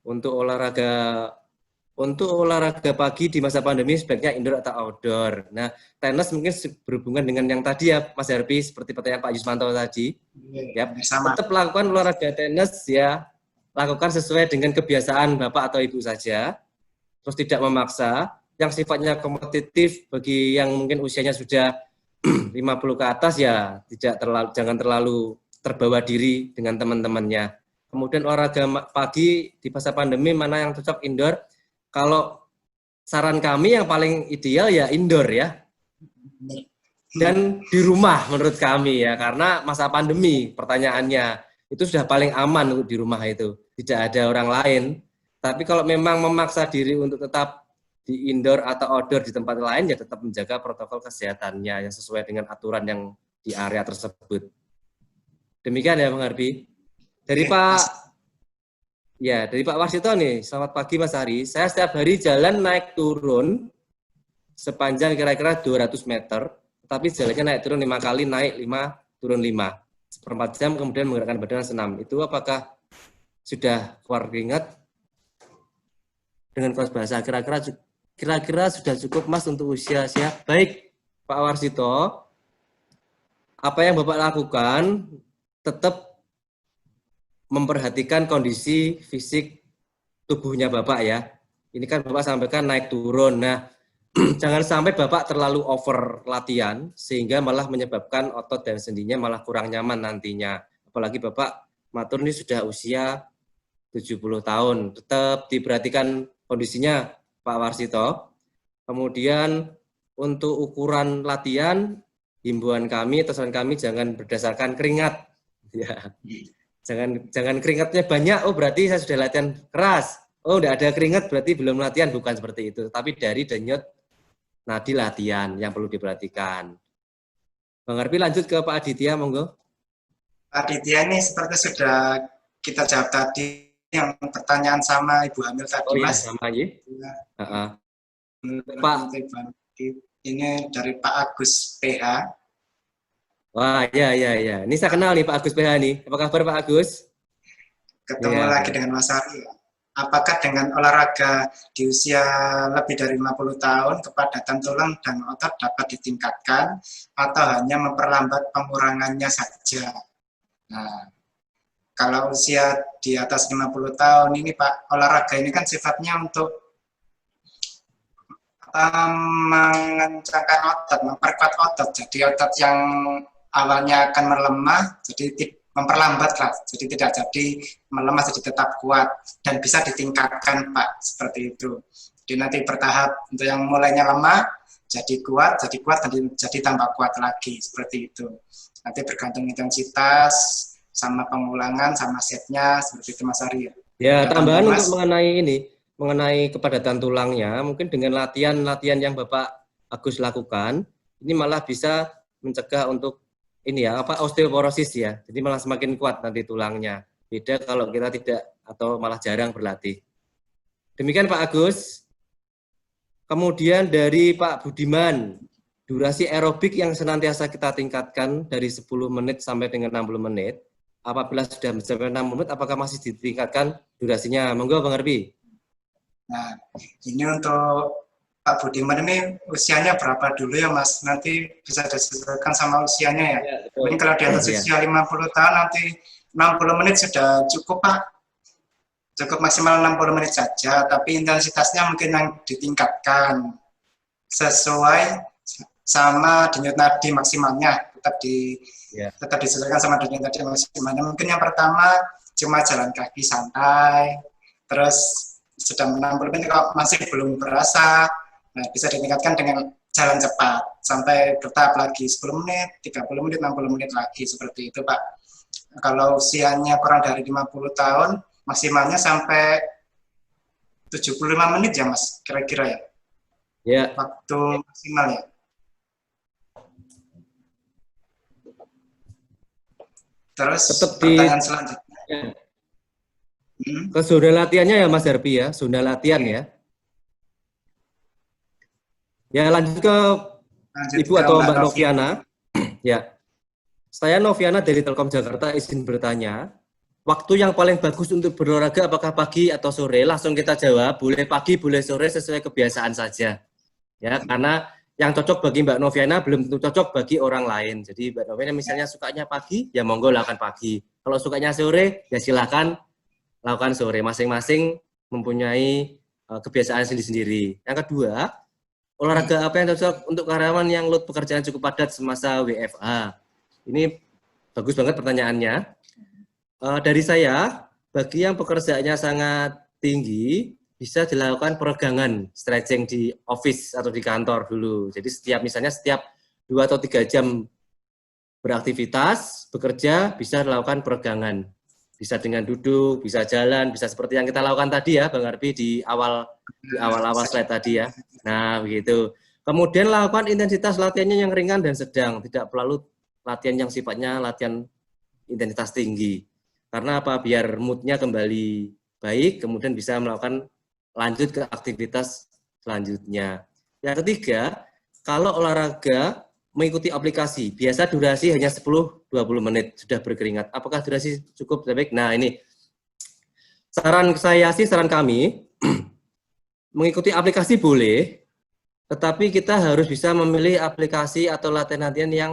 untuk olahraga pagi di masa pandemi sebaiknya indoor atau outdoor. Nah, tenis mungkin berhubungan dengan yang tadi ya, Mas Herbi, seperti pertanyaan Pak Yusmanto tadi. Ya, tetap lakukan olahraga tenis ya, lakukan sesuai dengan kebiasaan Bapak atau Ibu saja, terus tidak memaksa. Yang sifatnya kompetitif bagi yang mungkin usianya sudah 50 ke atas ya jangan terlalu terbawa diri dengan teman-temannya. Kemudian olahraga pagi di masa pandemi mana yang cocok indoor? Kalau saran kami yang paling ideal ya indoor ya. Dan di rumah menurut kami ya, karena masa pandemi pertanyaannya itu sudah paling aman untuk di rumah itu. Tidak ada orang lain. Tapi kalau memang memaksa diri untuk tetap di indoor atau outdoor di tempat lain ya tetap menjaga protokol kesehatannya yang sesuai dengan aturan yang di area tersebut. Demikian ya Bang Harbi. Dari Pak Warsito nih, selamat pagi Mas Hari. Saya setiap hari jalan naik turun sepanjang kira-kira 200 meter, tapi jalannya naik turun 5 kali, naik 5, turun 5. Seperempat jam kemudian menggerakkan badan senam. Itu apakah sudah keluar keringat? Dengan kelas bahasa kira-kira kira-kira sudah cukup Mas untuk usia siap. Baik, Pak Warsito, apa yang Bapak lakukan tetap memperhatikan kondisi fisik tubuhnya Bapak ya. Ini kan Bapak sampaikan naik turun. Nah, jangan sampai Bapak terlalu over latihan sehingga malah menyebabkan otot dan sendinya malah kurang nyaman nantinya. Apalagi Bapak matur ini sudah usia 70 tahun. Tetap diperhatikan kondisinya Pak Warsito. Kemudian untuk ukuran latihan, himbauan kami, terusan kami jangan berdasarkan keringat. Ya. Jangan keringatnya banyak, oh berarti saya sudah latihan keras. Oh, tidak ada keringat berarti belum latihan, bukan seperti itu. Tapi dari denyut nadi latihan yang perlu diperhatikan. Bang Arpi lanjut ke Pak Aditya, monggo. Pak Aditya ini seperti sudah kita jawab tadi, yang pertanyaan sama Ibu Hamil tadi, oh, Mas. Iya, sama ya. Pak, ini dari Pak Agus PH. Wah, ya. Ini saya kenal nih Pak Agus PH nih. Apa kabar Pak Agus? Ketemu lagi dengan Mas Ari. Apakah dengan olahraga di usia lebih dari 50 tahun, kepadatan tulang dan otot dapat ditingkatkan atau hanya memperlambat pengurangannya saja? Nah, kalau usia di atas 50 tahun ini Pak, olahraga ini kan sifatnya untuk mengencangkan otot, memperkuat otot. Jadi otot yang awalnya akan melemah, jadi memperlambat lah, jadi tidak jadi melemah, jadi tetap kuat dan bisa ditingkatkan Pak, seperti itu. Jadi nanti bertahap untuk yang mulainya lemah, jadi kuat, jadi tambah kuat lagi, seperti itu. Nanti bergantung intensitas, sama pengulangan, sama setnya, seperti itu Mas Ari. Ya, tambahan untuk mengenai kepadatan tulangnya, mungkin dengan latihan yang Bapak Agus lakukan, ini malah bisa mencegah untuk osteoporosis ya. Jadi malah semakin kuat nanti tulangnya. Beda kalau kita tidak atau malah jarang berlatih. Demikian Pak Agus. Kemudian dari Pak Budiman, durasi aerobik yang senantiasa kita tingkatkan dari 10 menit sampai dengan 60 menit. Apabila sudah mencapai 60 menit, apakah masih ditingkatkan durasinya? Monggo Bang Arbi. Nah, ini untuk Pak Budiman ini usianya berapa dulu ya Mas? Nanti bisa disesuaikan sama usianya ya. Mungkin kalau di atas usia 50 tahun nanti 60 menit sudah cukup Pak. Cukup maksimal 60 menit saja, tapi intensitasnya mungkin yang ditingkatkan sesuai sama denyut nadi maksimalnya, tetap disesuaikan sama denyut nadi maksimalnya. Mungkin yang pertama cuma jalan kaki santai, terus sudah 60 menit kalau masih belum berasa, nah bisa ditingkatkan dengan jalan cepat sampai bertahap lagi 10 menit, 30 menit, 60 menit lagi, seperti itu Pak. Kalau usianya kurang dari 50 tahun, maksimalnya sampai 75 menit ya Mas, kira-kira ya? Ya. Waktu maksimal ya. Terus pertanyaan selanjutnya. Ke zona latihannya ya Mas Darpi ya, zona latihan ya. Ya lanjut ke Ibu atau Mbak Noviana. Ya, saya Noviana dari Telkom Jakarta izin bertanya, waktu yang paling bagus untuk berolahraga apakah pagi atau sore? Langsung kita jawab, boleh pagi, boleh sore sesuai kebiasaan saja. Ya, karena yang cocok bagi Mbak Noviana belum tentu cocok bagi orang lain. Jadi Mbak Noviana misalnya sukanya pagi, ya monggo lakukan pagi. Kalau sukanya sore, ya silakan lakukan sore. Masing-masing mempunyai kebiasaan sendiri-sendiri. Yang kedua, olahraga apa yang cocok untuk karyawan yang load pekerjaan cukup padat semasa WFH? Ini bagus banget pertanyaannya. Dari saya, bagi yang pekerjaannya sangat tinggi, bisa dilakukan peregangan, stretching di office atau di kantor dulu. Jadi setiap 2 atau 3 jam beraktivitas, bekerja, bisa dilakukan peregangan. Bisa dengan duduk, bisa jalan, bisa seperti yang kita lakukan tadi ya, Bang Arbi di awal-awal slide tadi ya. Nah, begitu. Kemudian lakukan intensitas latihannya yang ringan dan sedang, tidak perlu latihan yang sifatnya latihan intensitas tinggi. Karena apa? Biar moodnya kembali baik, kemudian bisa melakukan lanjut ke aktivitas selanjutnya. Yang ketiga, kalau olahraga mengikuti aplikasi, biasa durasi hanya 10-20 menit sudah berkeringat. Apakah durasi cukup baik? Nah ini, saran kami, mengikuti aplikasi boleh, tetapi kita harus bisa memilih aplikasi atau latihan-latihan yang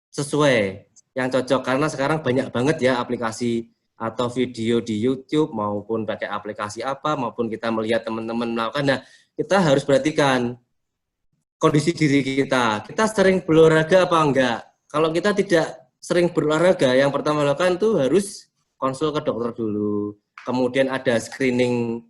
sesuai, yang cocok. Karena sekarang banyak banget ya aplikasi atau video di YouTube, maupun pakai aplikasi apa, maupun kita melihat teman-teman melakukan. Nah, kita harus perhatikan kondisi diri kita. Kita sering berolahraga apa enggak? Kalau kita tidak sering berolahraga, yang pertama lakukan tuh harus konsul ke dokter dulu. Kemudian ada screening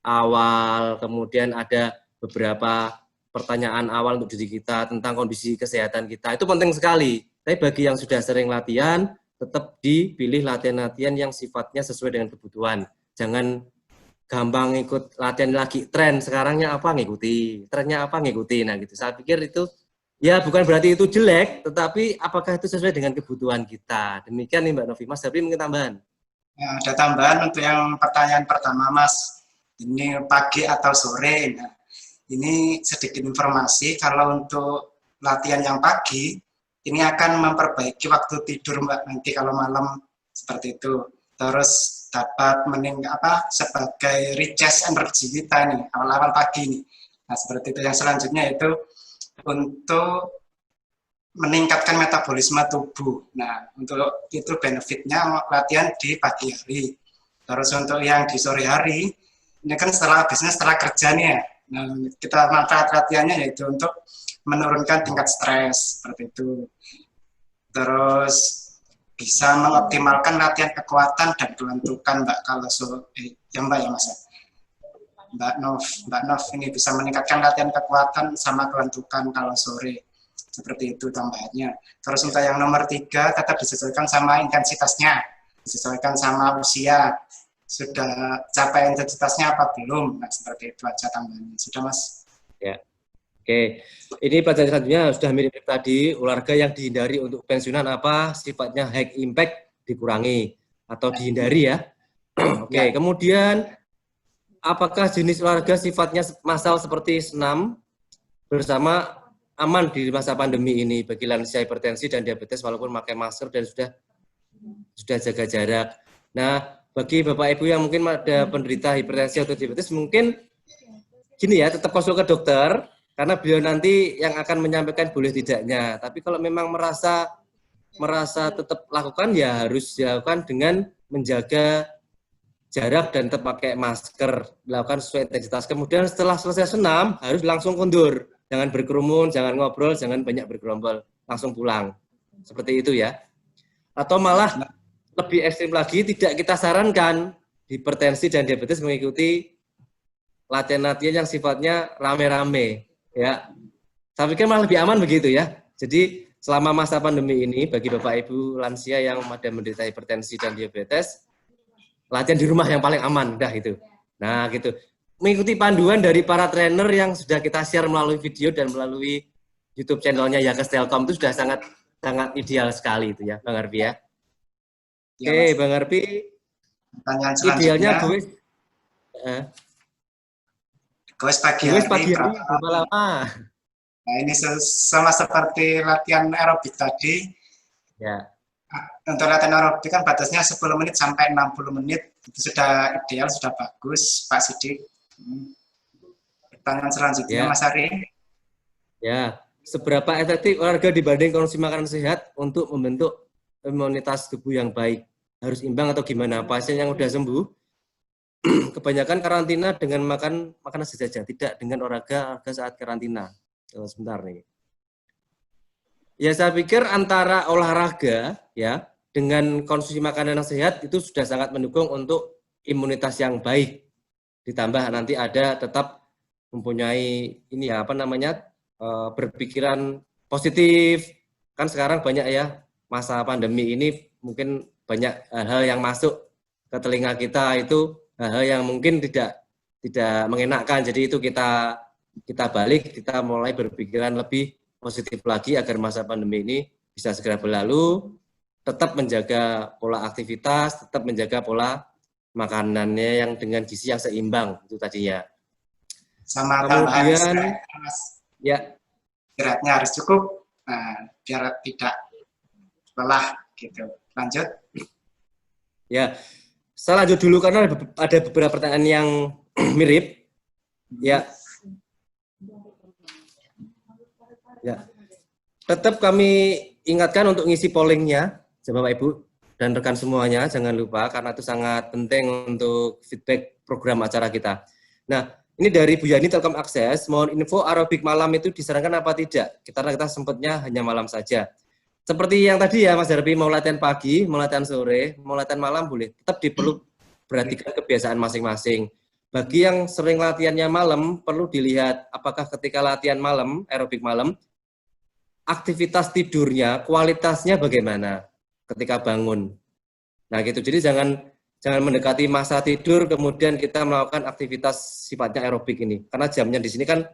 awal, kemudian ada beberapa pertanyaan awal untuk diri kita tentang kondisi kesehatan kita. Itu penting sekali. Tapi bagi yang sudah sering latihan, tetap dipilih latihan-latihan yang sifatnya sesuai dengan kebutuhan. Jangan gampang ikut latihan lagi tren, sekarangnya apa ngikuti, trennya apa ngikuti. Nah gitu, saya pikir itu ya bukan berarti itu jelek, tetapi apakah itu sesuai dengan kebutuhan kita. Demikian nih Mbak Novi. Mas Sabri mungkin tambahan? Ya, ada tambahan untuk yang pertanyaan pertama Mas, ini pagi atau sore. Nah, ini sedikit informasi, kalau untuk latihan yang pagi, ini akan memperbaiki waktu tidur Mbak, nanti kalau malam seperti itu. Terus dapat sebagai recharge energi kita nih, awal-awal pagi nih. Nah, seperti itu. Yang selanjutnya itu untuk meningkatkan metabolisme tubuh. Nah, untuk itu benefitnya latihan di pagi hari. Terus untuk yang di sore hari, ini kan setelah kerja nih ya. Nah, kita manfaat latihannya yaitu untuk menurunkan tingkat stres, seperti itu. Terus bisa mengoptimalkan latihan kekuatan dan kelentukan, Mbak, kalau ya Mbak ya Mas. Mbak Nov ini bisa meningkatkan latihan kekuatan sama kelentukan kalau sore. Seperti itu tambahannya. Terus untuk yang nomor 3, tetap disesuaikan sama intensitasnya, disesuaikan sama usia. Sudah capai intensitasnya apa belum? Nah, seperti itu aja tambahannya. Sudah, Mas? Ya. Oke. Ini pelajaran selanjutnya sudah mirip tadi, olahraga yang dihindari untuk pensiunan apa, sifatnya high impact dikurangi atau dihindari ya. Oke, kemudian apakah jenis olahraga sifatnya massal seperti senam bersama aman di masa pandemi ini bagi lansia hipertensi dan diabetes walaupun pakai masker dan sudah jaga jarak. Nah, bagi Bapak Ibu yang mungkin ada penderita hipertensi atau diabetes, mungkin gini ya, tetap konsul ke dokter karena beliau nanti yang akan menyampaikan boleh tidaknya. Tapi kalau memang merasa tetap lakukan, ya harus dilakukan dengan menjaga jarak dan tetap pakai masker, dilakukan sesuai intensitas. Kemudian setelah selesai senam harus langsung kundur. Jangan berkerumun, jangan ngobrol, jangan banyak bergerombol, langsung pulang. Seperti itu ya. Atau malah lebih ekstrim lagi, tidak kita sarankan hipertensi dan diabetes mengikuti latihan-latihan yang sifatnya rame-rame. Ya, saya pikir malah lebih aman begitu ya. Jadi selama masa pandemi ini, bagi Bapak Ibu lansia yang ada menderita hipertensi dan diabetes, latihan di rumah yang paling aman, dah itu. Nah gitu. Mengikuti panduan dari para trainer yang sudah kita share melalui video dan melalui YouTube channelnya Yakes Telkom itu sudah sangat ideal sekali itu ya, Bang Harfi ya. Oke, Bang Harfi. Pertanyaan idealnya goes pagi hari berapa lama? Nah, ini sama seperti latihan aerobik tadi. Ya. Untuk latihan aerobik kan batasnya 10 menit sampai 60 menit. Itu sudah ideal, sudah bagus, Pak Sidik. Pertanyaan selanjutnya, ya. Mas Ari. Ya, seberapa efektif olahraga dibanding konsumsi makanan sehat untuk membentuk imunitas tubuh yang baik? Harus imbang atau gimana? Pasien yang sudah sembuh, kebanyakan karantina dengan makan makanan saja, tidak dengan olahraga saat karantina. Sebentar nih. Ya, saya pikir antara olahraga ya dengan konsumsi makanan yang sehat itu sudah sangat mendukung untuk imunitas yang baik. Ditambah nanti ada tetap mempunyai ini ya berpikiran positif. Kan sekarang banyak ya masa pandemi ini mungkin banyak hal yang masuk ke telinga kita itu hal yang mungkin tidak mengenakan. Jadi itu kita balik, kita mulai berpikiran lebih positif lagi agar masa pandemi ini bisa segera berlalu. Tetap menjaga pola aktivitas, tetap menjaga pola makanannya yang dengan gizi yang seimbang itu tadinya. Sama kemudian ya istirahatnya harus cukup biar tidak lelah gitu. Lanjut. Ya, saya lanjut dulu karena ada beberapa pertanyaan yang mirip. Ya. Ya. Tetap kami ingatkan untuk ngisi pollingnya, Bapak Ibu dan rekan semuanya, jangan lupa karena itu sangat penting untuk feedback program acara kita. Nah, ini dari Bu Yani Telkom Akses, mohon info aerobik malam itu disarankan apa tidak? Karena kita sempatnya hanya malam saja. Seperti yang tadi ya Mas Darbi, mau latihan pagi, mau latihan sore, mau latihan malam boleh. Tetap perlu perhatikan kebiasaan masing-masing. Bagi yang sering latihannya malam, perlu dilihat apakah ketika latihan malam, aerobik malam, aktivitas tidurnya, kualitasnya bagaimana ketika bangun. Nah gitu, jadi jangan mendekati masa tidur, kemudian kita melakukan aktivitas sifatnya aerobik ini. Karena jamnya di sini kan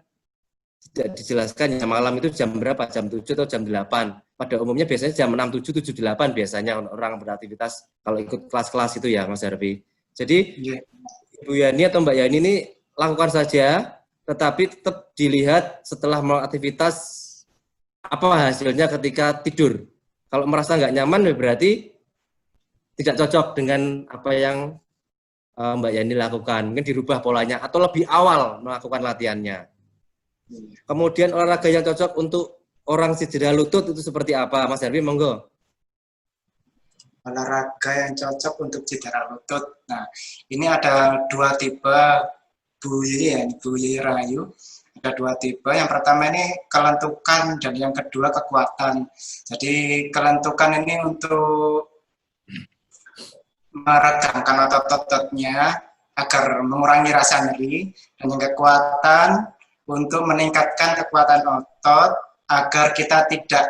tidak dijelaskan ya, malam itu jam berapa, jam 7 atau jam 8. Pada umumnya biasanya jam 6, 7, 7, 8 biasanya orang beraktivitas kalau ikut kelas-kelas itu ya Mas Harfi. Jadi Ibu Yani atau Mbak Yani ini lakukan saja, tetapi tetap dilihat setelah melakukan aktivitas apa hasilnya ketika tidur. Kalau merasa nggak nyaman berarti tidak cocok dengan apa yang Mbak Yani lakukan. Mungkin dirubah polanya atau lebih awal melakukan latihannya. Kemudian olahraga yang cocok untuk orang cedera lutut itu seperti apa, Mas Darbi? Monggo. Olahraga yang cocok untuk cedera lutut. Nah, ini ada dua tipe, Bu Yeye Rahayu. Ada dua tipe. Yang pertama ini kelentukan dan yang kedua kekuatan. Jadi kelentukan ini untuk meregangkan otot-ototnya agar mengurangi rasa nyeri, dan yang kekuatan untuk meningkatkan kekuatan otot agar kita tidak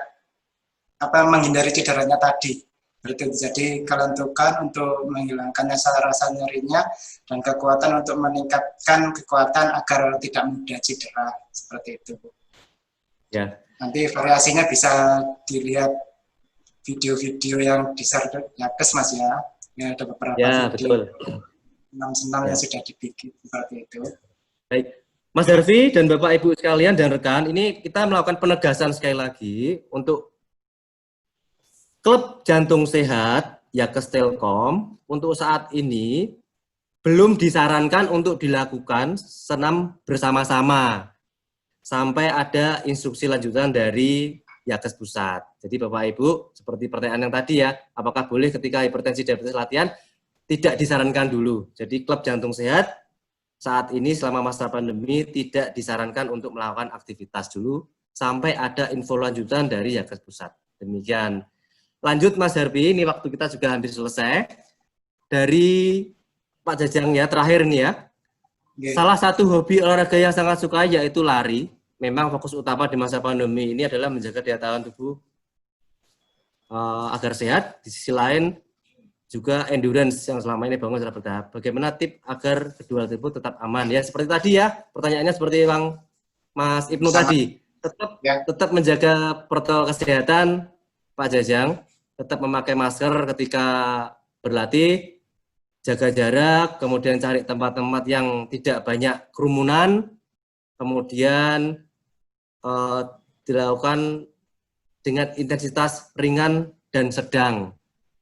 menghindari cederanya tadi. Jadi kelentukan untuk menghilangkan rasa nyerinya, dan kekuatan untuk meningkatkan kekuatan agar tidak mudah cedera, seperti itu. Ya. Nanti variasinya bisa dilihat video-video yang di-share Yakes, Mas ya. Ya, ada beberapa ya, video betul. senam-senam yang sudah dibikin seperti itu. Baik. Mas Darvi dan Bapak Ibu sekalian dan rekan, ini kita melakukan penegasan sekali lagi untuk Klub Jantung Sehat Yakes Telkom untuk saat ini belum disarankan untuk dilakukan senam bersama-sama sampai ada instruksi lanjutan dari Yakes Pusat. Jadi Bapak Ibu, seperti pertanyaan yang tadi ya, apakah boleh ketika hipertensi diabetes latihan? Tidak disarankan dulu. Jadi Klub Jantung Sehat saat ini selama masa pandemi tidak disarankan untuk melakukan aktivitas dulu sampai ada info lanjutan dari Yakes Pusat. Demikian. Lanjut Mas Harbi, ini waktu kita juga hampir selesai. Dari Pak Jajang ya, terakhir nih ya. Salah satu hobi olahraga yang sangat suka yaitu lari. Memang fokus utama di masa pandemi ini adalah menjaga daya tahan tubuh agar sehat. Di sisi lain juga endurance yang selama ini bangun secara bertahap. Bagaimana tips agar kedua tersebut tetap aman? Ya seperti tadi ya, pertanyaannya seperti Bang Mas Ibnu tadi. Tetap menjaga protokol kesehatan, Pak Jajang. Tetap memakai masker ketika berlatih, jaga jarak, kemudian cari tempat-tempat yang tidak banyak kerumunan, kemudian dilakukan dengan intensitas ringan dan sedang.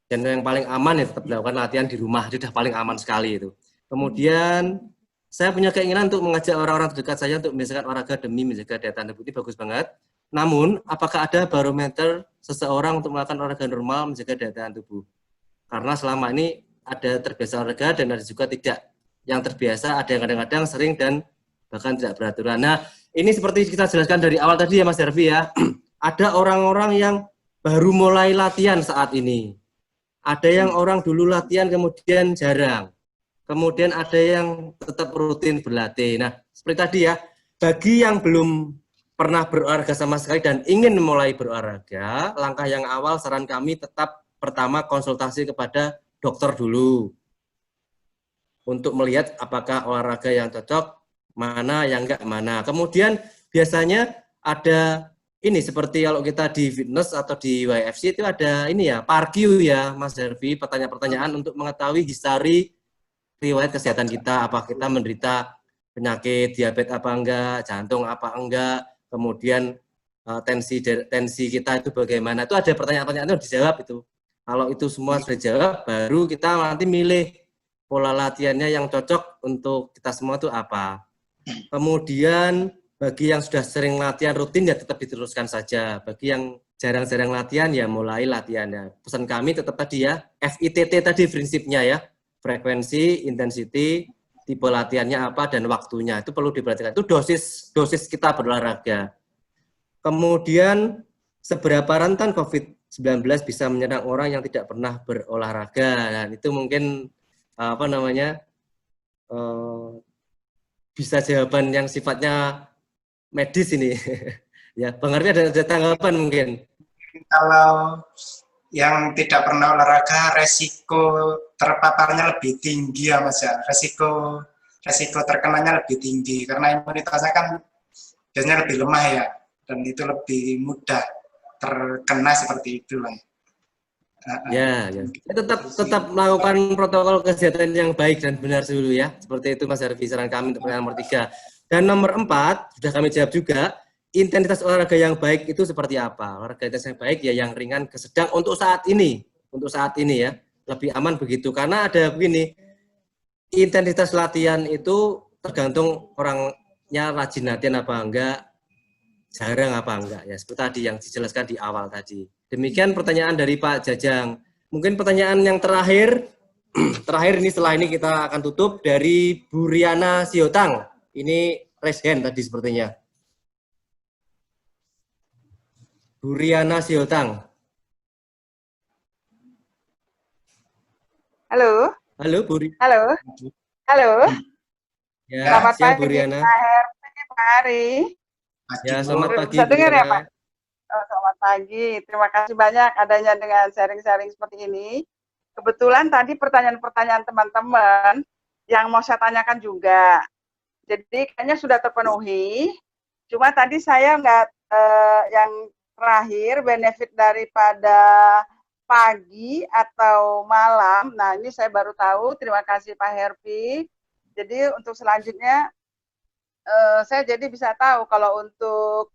Dan yang paling aman ya tetap dilakukan latihan di rumah, itu sudah paling aman sekali itu. Kemudian saya punya keinginan untuk mengajak orang-orang terdekat saya untuk membiasakan olahraga demi menjaga daya tahan tubuh, ini bagus banget. Namun, apakah ada barometer seseorang untuk melakukan olahraga normal menjaga daya tahan tubuh? Karena selama ini ada terbiasa olahraga dan ada juga tidak. Yang terbiasa ada yang kadang-kadang sering dan bahkan tidak beraturan. Nah, ini seperti kita jelaskan dari awal tadi ya Mas Darvi ya. Ada orang-orang yang baru mulai latihan saat ini. Ada yang orang dulu latihan kemudian jarang. Kemudian ada yang tetap rutin berlatih. Nah, seperti tadi ya, bagi yang belum pernah berolahraga sama sekali dan ingin mulai berolahraga, langkah yang awal saran kami tetap pertama konsultasi kepada dokter dulu untuk melihat apakah olahraga yang cocok, mana yang enggak mana. Kemudian biasanya ada ini seperti kalau kita di fitness atau di YFC itu ada ini ya, PARQ ya Mas Darvi, pertanyaan-pertanyaan untuk mengetahui history riwayat kesehatan kita, apa kita menderita penyakit diabetes apa enggak, jantung apa enggak, kemudian tensi kita itu bagaimana, itu ada pertanyaan-pertanyaan itu dijawab itu. Kalau itu semua sudah dijawab, baru kita nanti milih pola latihannya yang cocok untuk kita semua itu apa. Kemudian bagi yang sudah sering latihan rutin ya tetap diteruskan saja. Bagi yang jarang-jarang latihan ya mulai latihannya. Pesan kami tetap tadi ya, FITT tadi prinsipnya ya. Frekuensi, intensity, tipe latihannya apa dan waktunya. Itu perlu diperhatikan. Itu dosis kita berolahraga. Kemudian seberapa rentan COVID-19 bisa menyerang orang yang tidak pernah berolahraga. Nah, itu mungkin apa namanya? Bisa jawaban yang sifatnya medis ini. Ya, Bang Arfi ada tanggapan mungkin? Kalau yang tidak pernah olahraga, resiko terpaparnya lebih tinggi ya Mas ya. Resiko terkenanya lebih tinggi karena imunitasnya kan biasanya lebih lemah ya, dan itu lebih mudah terkena seperti itu lah. Ya. Tetap melakukan protokol kesehatan yang baik dan benar dulu ya. Seperti itu Mas Arfi, saran kami untuk pertanyaan nomor 3. Dan nomor 4, sudah kami jawab juga, intensitas olahraga yang baik itu seperti apa? Olahraga intensitas yang baik ya yang ringan ke sedang untuk saat ini. Untuk saat ini ya, lebih aman begitu. Karena ada begini, intensitas latihan itu tergantung orangnya rajin latihan apa enggak, jarang apa enggak ya, seperti tadi yang dijelaskan di awal tadi. Demikian pertanyaan dari Pak Jajang. Mungkin pertanyaan yang terakhir ini setelah ini kita akan tutup dari Bu Riana Siotang. Ini raise hand tadi sepertinya. Bu Riana Siotang. Halo. Halo Bu Riana. Halo. Halo. Ya, Selamat siang, pagi Bu Riana. Pak Herpi, Pak Ari. Ya, selamat pagi. Bisa dengar ya Riana. Pak? Oh, selamat pagi. Terima kasih banyak adanya dengan sharing-sharing seperti ini. Kebetulan tadi pertanyaan-pertanyaan teman-teman yang mau saya tanyakan juga. Jadi kayaknya sudah terpenuhi. Cuma tadi saya nggak yang terakhir benefit daripada pagi atau malam. Nah ini saya baru tahu. Terima kasih Pak Herpi. Jadi untuk selanjutnya saya jadi bisa tahu kalau untuk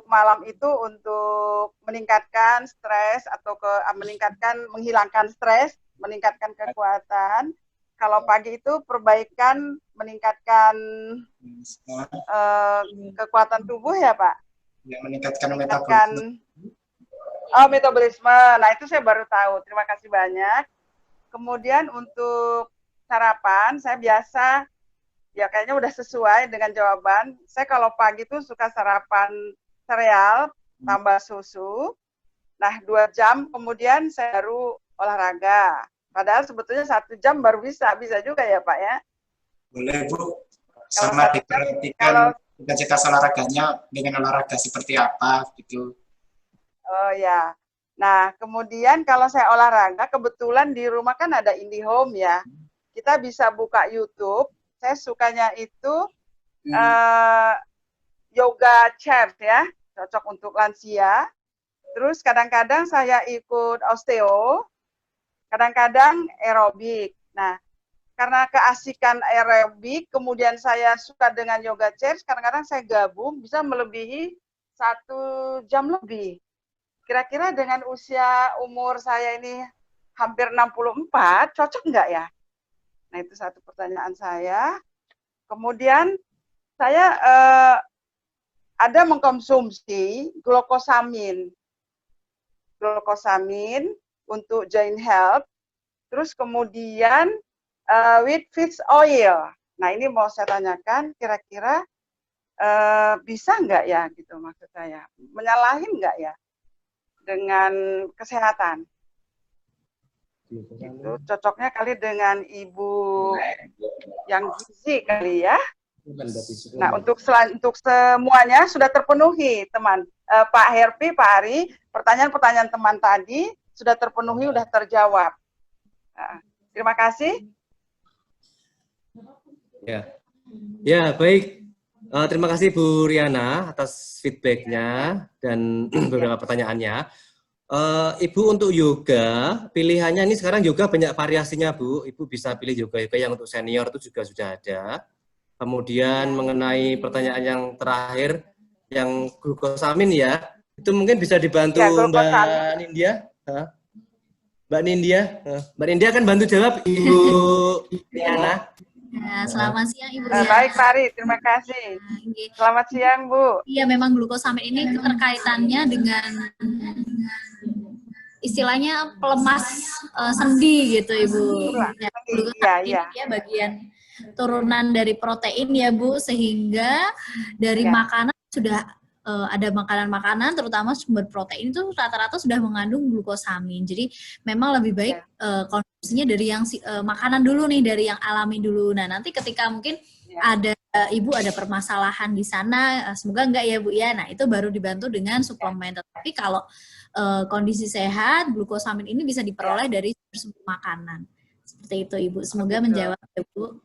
malam itu untuk meningkatkan stres atau menghilangkan stres, meningkatkan kekuatan. Kalau pagi itu perbaikan, meningkatkan kekuatan tubuh ya Pak? Ya, meningkatkan metabolisme. Metabolisme. Nah itu saya baru tahu. Terima kasih banyak. Kemudian untuk sarapan, saya biasa, ya kayaknya udah sesuai dengan jawaban. Saya kalau pagi itu suka sarapan sereal tambah susu. Nah 2 jam kemudian saya baru olahraga. Padahal sebetulnya 1 jam baru bisa juga ya Pak ya? Boleh Bu. Sama diperhatikan intensitas olahraganya dengan olahraga seperti apa gitu. Oh ya. Nah kemudian kalau saya olahraga, kebetulan di rumah kan ada IndiHome ya. Kita bisa buka YouTube. Saya sukanya itu yoga chair ya, cocok untuk lansia. Terus kadang-kadang saya ikut osteo, kadang-kadang aerobik. Nah, karena keasikan aerobik, kemudian saya suka dengan yoga chair, kadang-kadang saya gabung, bisa melebihi 1 jam lebih. Kira-kira dengan umur saya ini hampir 64, cocok nggak ya? Nah, itu satu pertanyaan saya. Kemudian saya ada mengkonsumsi glukosamin untuk joint health, terus kemudian with fish oil. Nah ini mau saya tanyakan, kira-kira bisa nggak ya gitu maksud saya, menyalahin nggak ya dengan kesehatan? Itu cocoknya kali dengan ibu yang gizi kali ya. Nah, untuk semuanya sudah terpenuhi, teman. Pak Herpi, Pak Ari, pertanyaan-pertanyaan teman tadi sudah terpenuhi, sudah terjawab. Nah, terima kasih. Ya, baik. Terima kasih Bu Riana atas feedback-nya dan beberapa pertanyaannya. Ibu untuk yoga, pilihannya ini sekarang yoga banyak variasinya Bu. Ibu bisa pilih yoga yang untuk senior itu juga sudah ada. Kemudian mengenai pertanyaan yang terakhir, yang glukosamin ya, itu mungkin bisa dibantu Mbak Nindya. Mbak Nindya kan bantu jawab Ibu Riana. Ya, selamat siang Ibu ya. Baik, Mari, terima kasih. Selamat siang, Bu. Iya, memang glukosamin ini keterkaitannya dengan istilahnya pelemas sendi gitu Ibu. Ya, glukosamin Iya. dia bagian turunan dari protein ya Bu, sehingga dari makanan sudah ada makanan-makanan terutama sumber protein itu rata-rata sudah mengandung glukosamin. Jadi memang lebih baik konsumsinya dari yang makanan dulu nih, dari yang alami dulu. Nah, nanti ketika mungkin ada Ibu ada permasalahan di sana, semoga enggak ya Bu ya. Nah, itu baru dibantu dengan suplemen. Tapi kalau kondisi sehat, glukosamin ini bisa diperoleh dari sumber makanan. Seperti itu Ibu. Semoga menjawab ya Bu.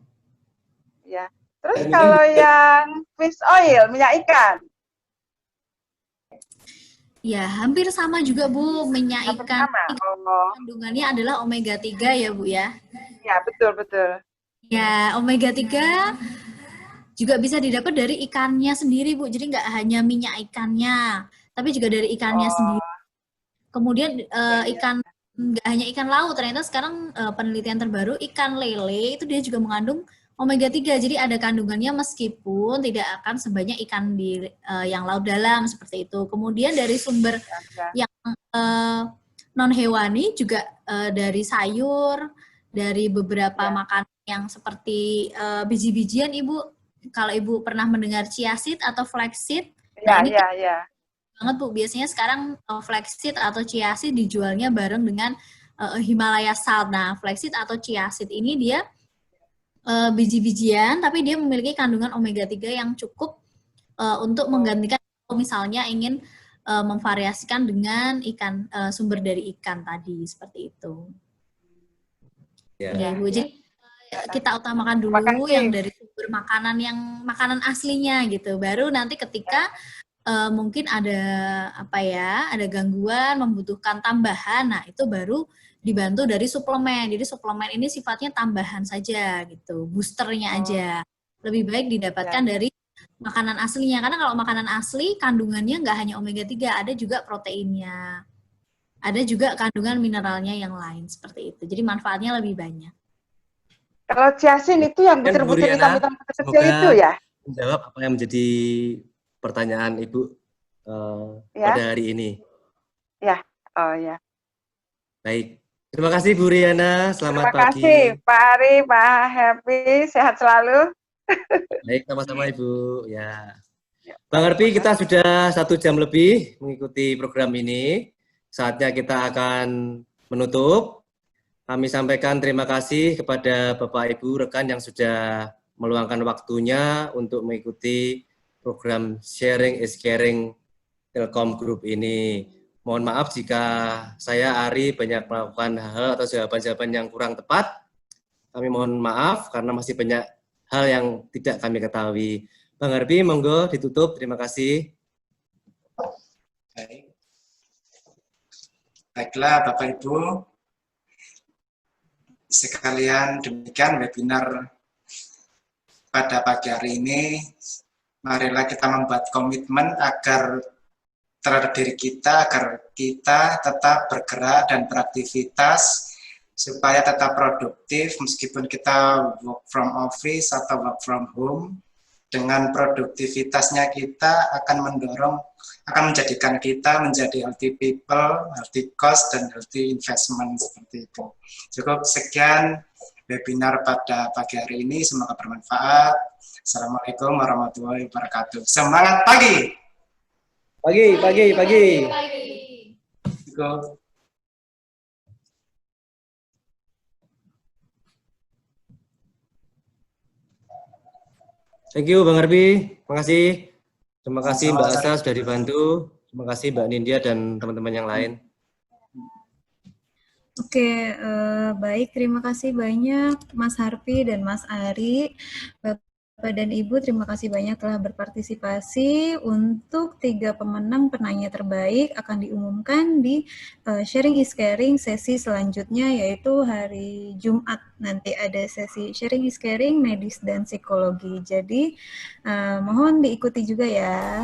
Ya. Terus kalau yang fish oil, minyak ikan? Ya, hampir sama juga Bu, minyak ikan. Kandungannya adalah omega 3 ya Bu ya. Ya, betul. Ya, omega 3 juga bisa didapat dari ikannya sendiri Bu. Jadi nggak hanya minyak ikannya, tapi juga dari ikannya sendiri. Kemudian ikan nggak hanya ikan laut, ternyata sekarang penelitian terbaru ikan lele itu dia juga mengandung omega 3. Jadi ada kandungannya meskipun tidak akan sebanyak ikan di yang laut dalam seperti itu. Kemudian dari sumber yang non hewani juga dari sayur, dari beberapa makanan yang seperti biji-bijian Ibu. Kalau Ibu pernah mendengar chia seed atau flaxseed, ini banget Bu. Biasanya sekarang flaxseed atau chia seed dijualnya bareng dengan Himalaya salt. Nah, flaxseed atau chia seed ini dia biji-bijian, tapi dia memiliki kandungan omega 3 yang cukup untuk menggantikan kalau misalnya ingin memvariasikan dengan ikan sumber dari ikan tadi seperti itu. Ya, Bu. Jadi kita utamakan dulu yang dari sumber makanan yang makanan aslinya gitu. Baru nanti ketika mungkin ada ada gangguan membutuhkan tambahan, nah itu baru dibantu dari suplemen. Jadi suplemen ini sifatnya tambahan saja gitu, boosternya aja. Lebih baik didapatkan dari makanan aslinya, karena kalau makanan asli kandungannya nggak hanya omega 3, ada juga proteinnya, ada juga kandungan mineralnya yang lain seperti itu. Jadi manfaatnya lebih banyak. Kalau chiasin itu yang butir-butir hitam-hitam kecil itu ya? Menjawab apa yang menjadi pertanyaan Ibu pada hari ini. Ya, ya. Baik. Terima kasih Bu Riana, selamat pagi. Terima kasih Pak Ari, Pak Happy, sehat selalu. Baik, sama-sama Ibu. Ya. Bang Harpi, kita sudah 1 jam lebih mengikuti program ini. Saatnya kita akan menutup. Kami sampaikan terima kasih kepada Bapak Ibu rekan yang sudah meluangkan waktunya untuk mengikuti program Sharing is Caring Telkom Group ini. Mohon maaf jika saya, Ari, banyak melakukan hal atau jawaban-jawaban yang kurang tepat. Kami mohon maaf karena masih banyak hal yang tidak kami ketahui. Bang Harpi, monggo ditutup. Terima kasih. Baik. Baiklah Bapak Ibu, sekalian demikian webinar pada pagi hari ini. Marilah kita membuat komitmen agar terhadap diri kita, agar kita tetap bergerak dan beraktivitas supaya tetap produktif meskipun kita work from office atau work from home. Dengan produktivitasnya kita akan menjadikan kita menjadi healthy people, healthy cost, dan healthy investment seperti itu. Cukup sekian webinar pada pagi hari ini, semoga bermanfaat. Assalamualaikum warahmatullahi wabarakatuh. Semangat pagi! Pagi. Go. Thank you Bang Harpi, terima kasih. Terima kasih Mbak Asa sudah dibantu. Terima kasih Mbak Nindya dan teman-teman yang lain. Oke, baik. Terima kasih banyak Mas Harpi dan Mas Ari. Bapak dan Ibu, terima kasih banyak telah berpartisipasi. Untuk 3 pemenang penanya terbaik akan diumumkan di Sharing is Caring sesi selanjutnya, yaitu hari Jumat. Nanti ada sesi Sharing is Caring, medis dan psikologi. Jadi mohon diikuti juga ya.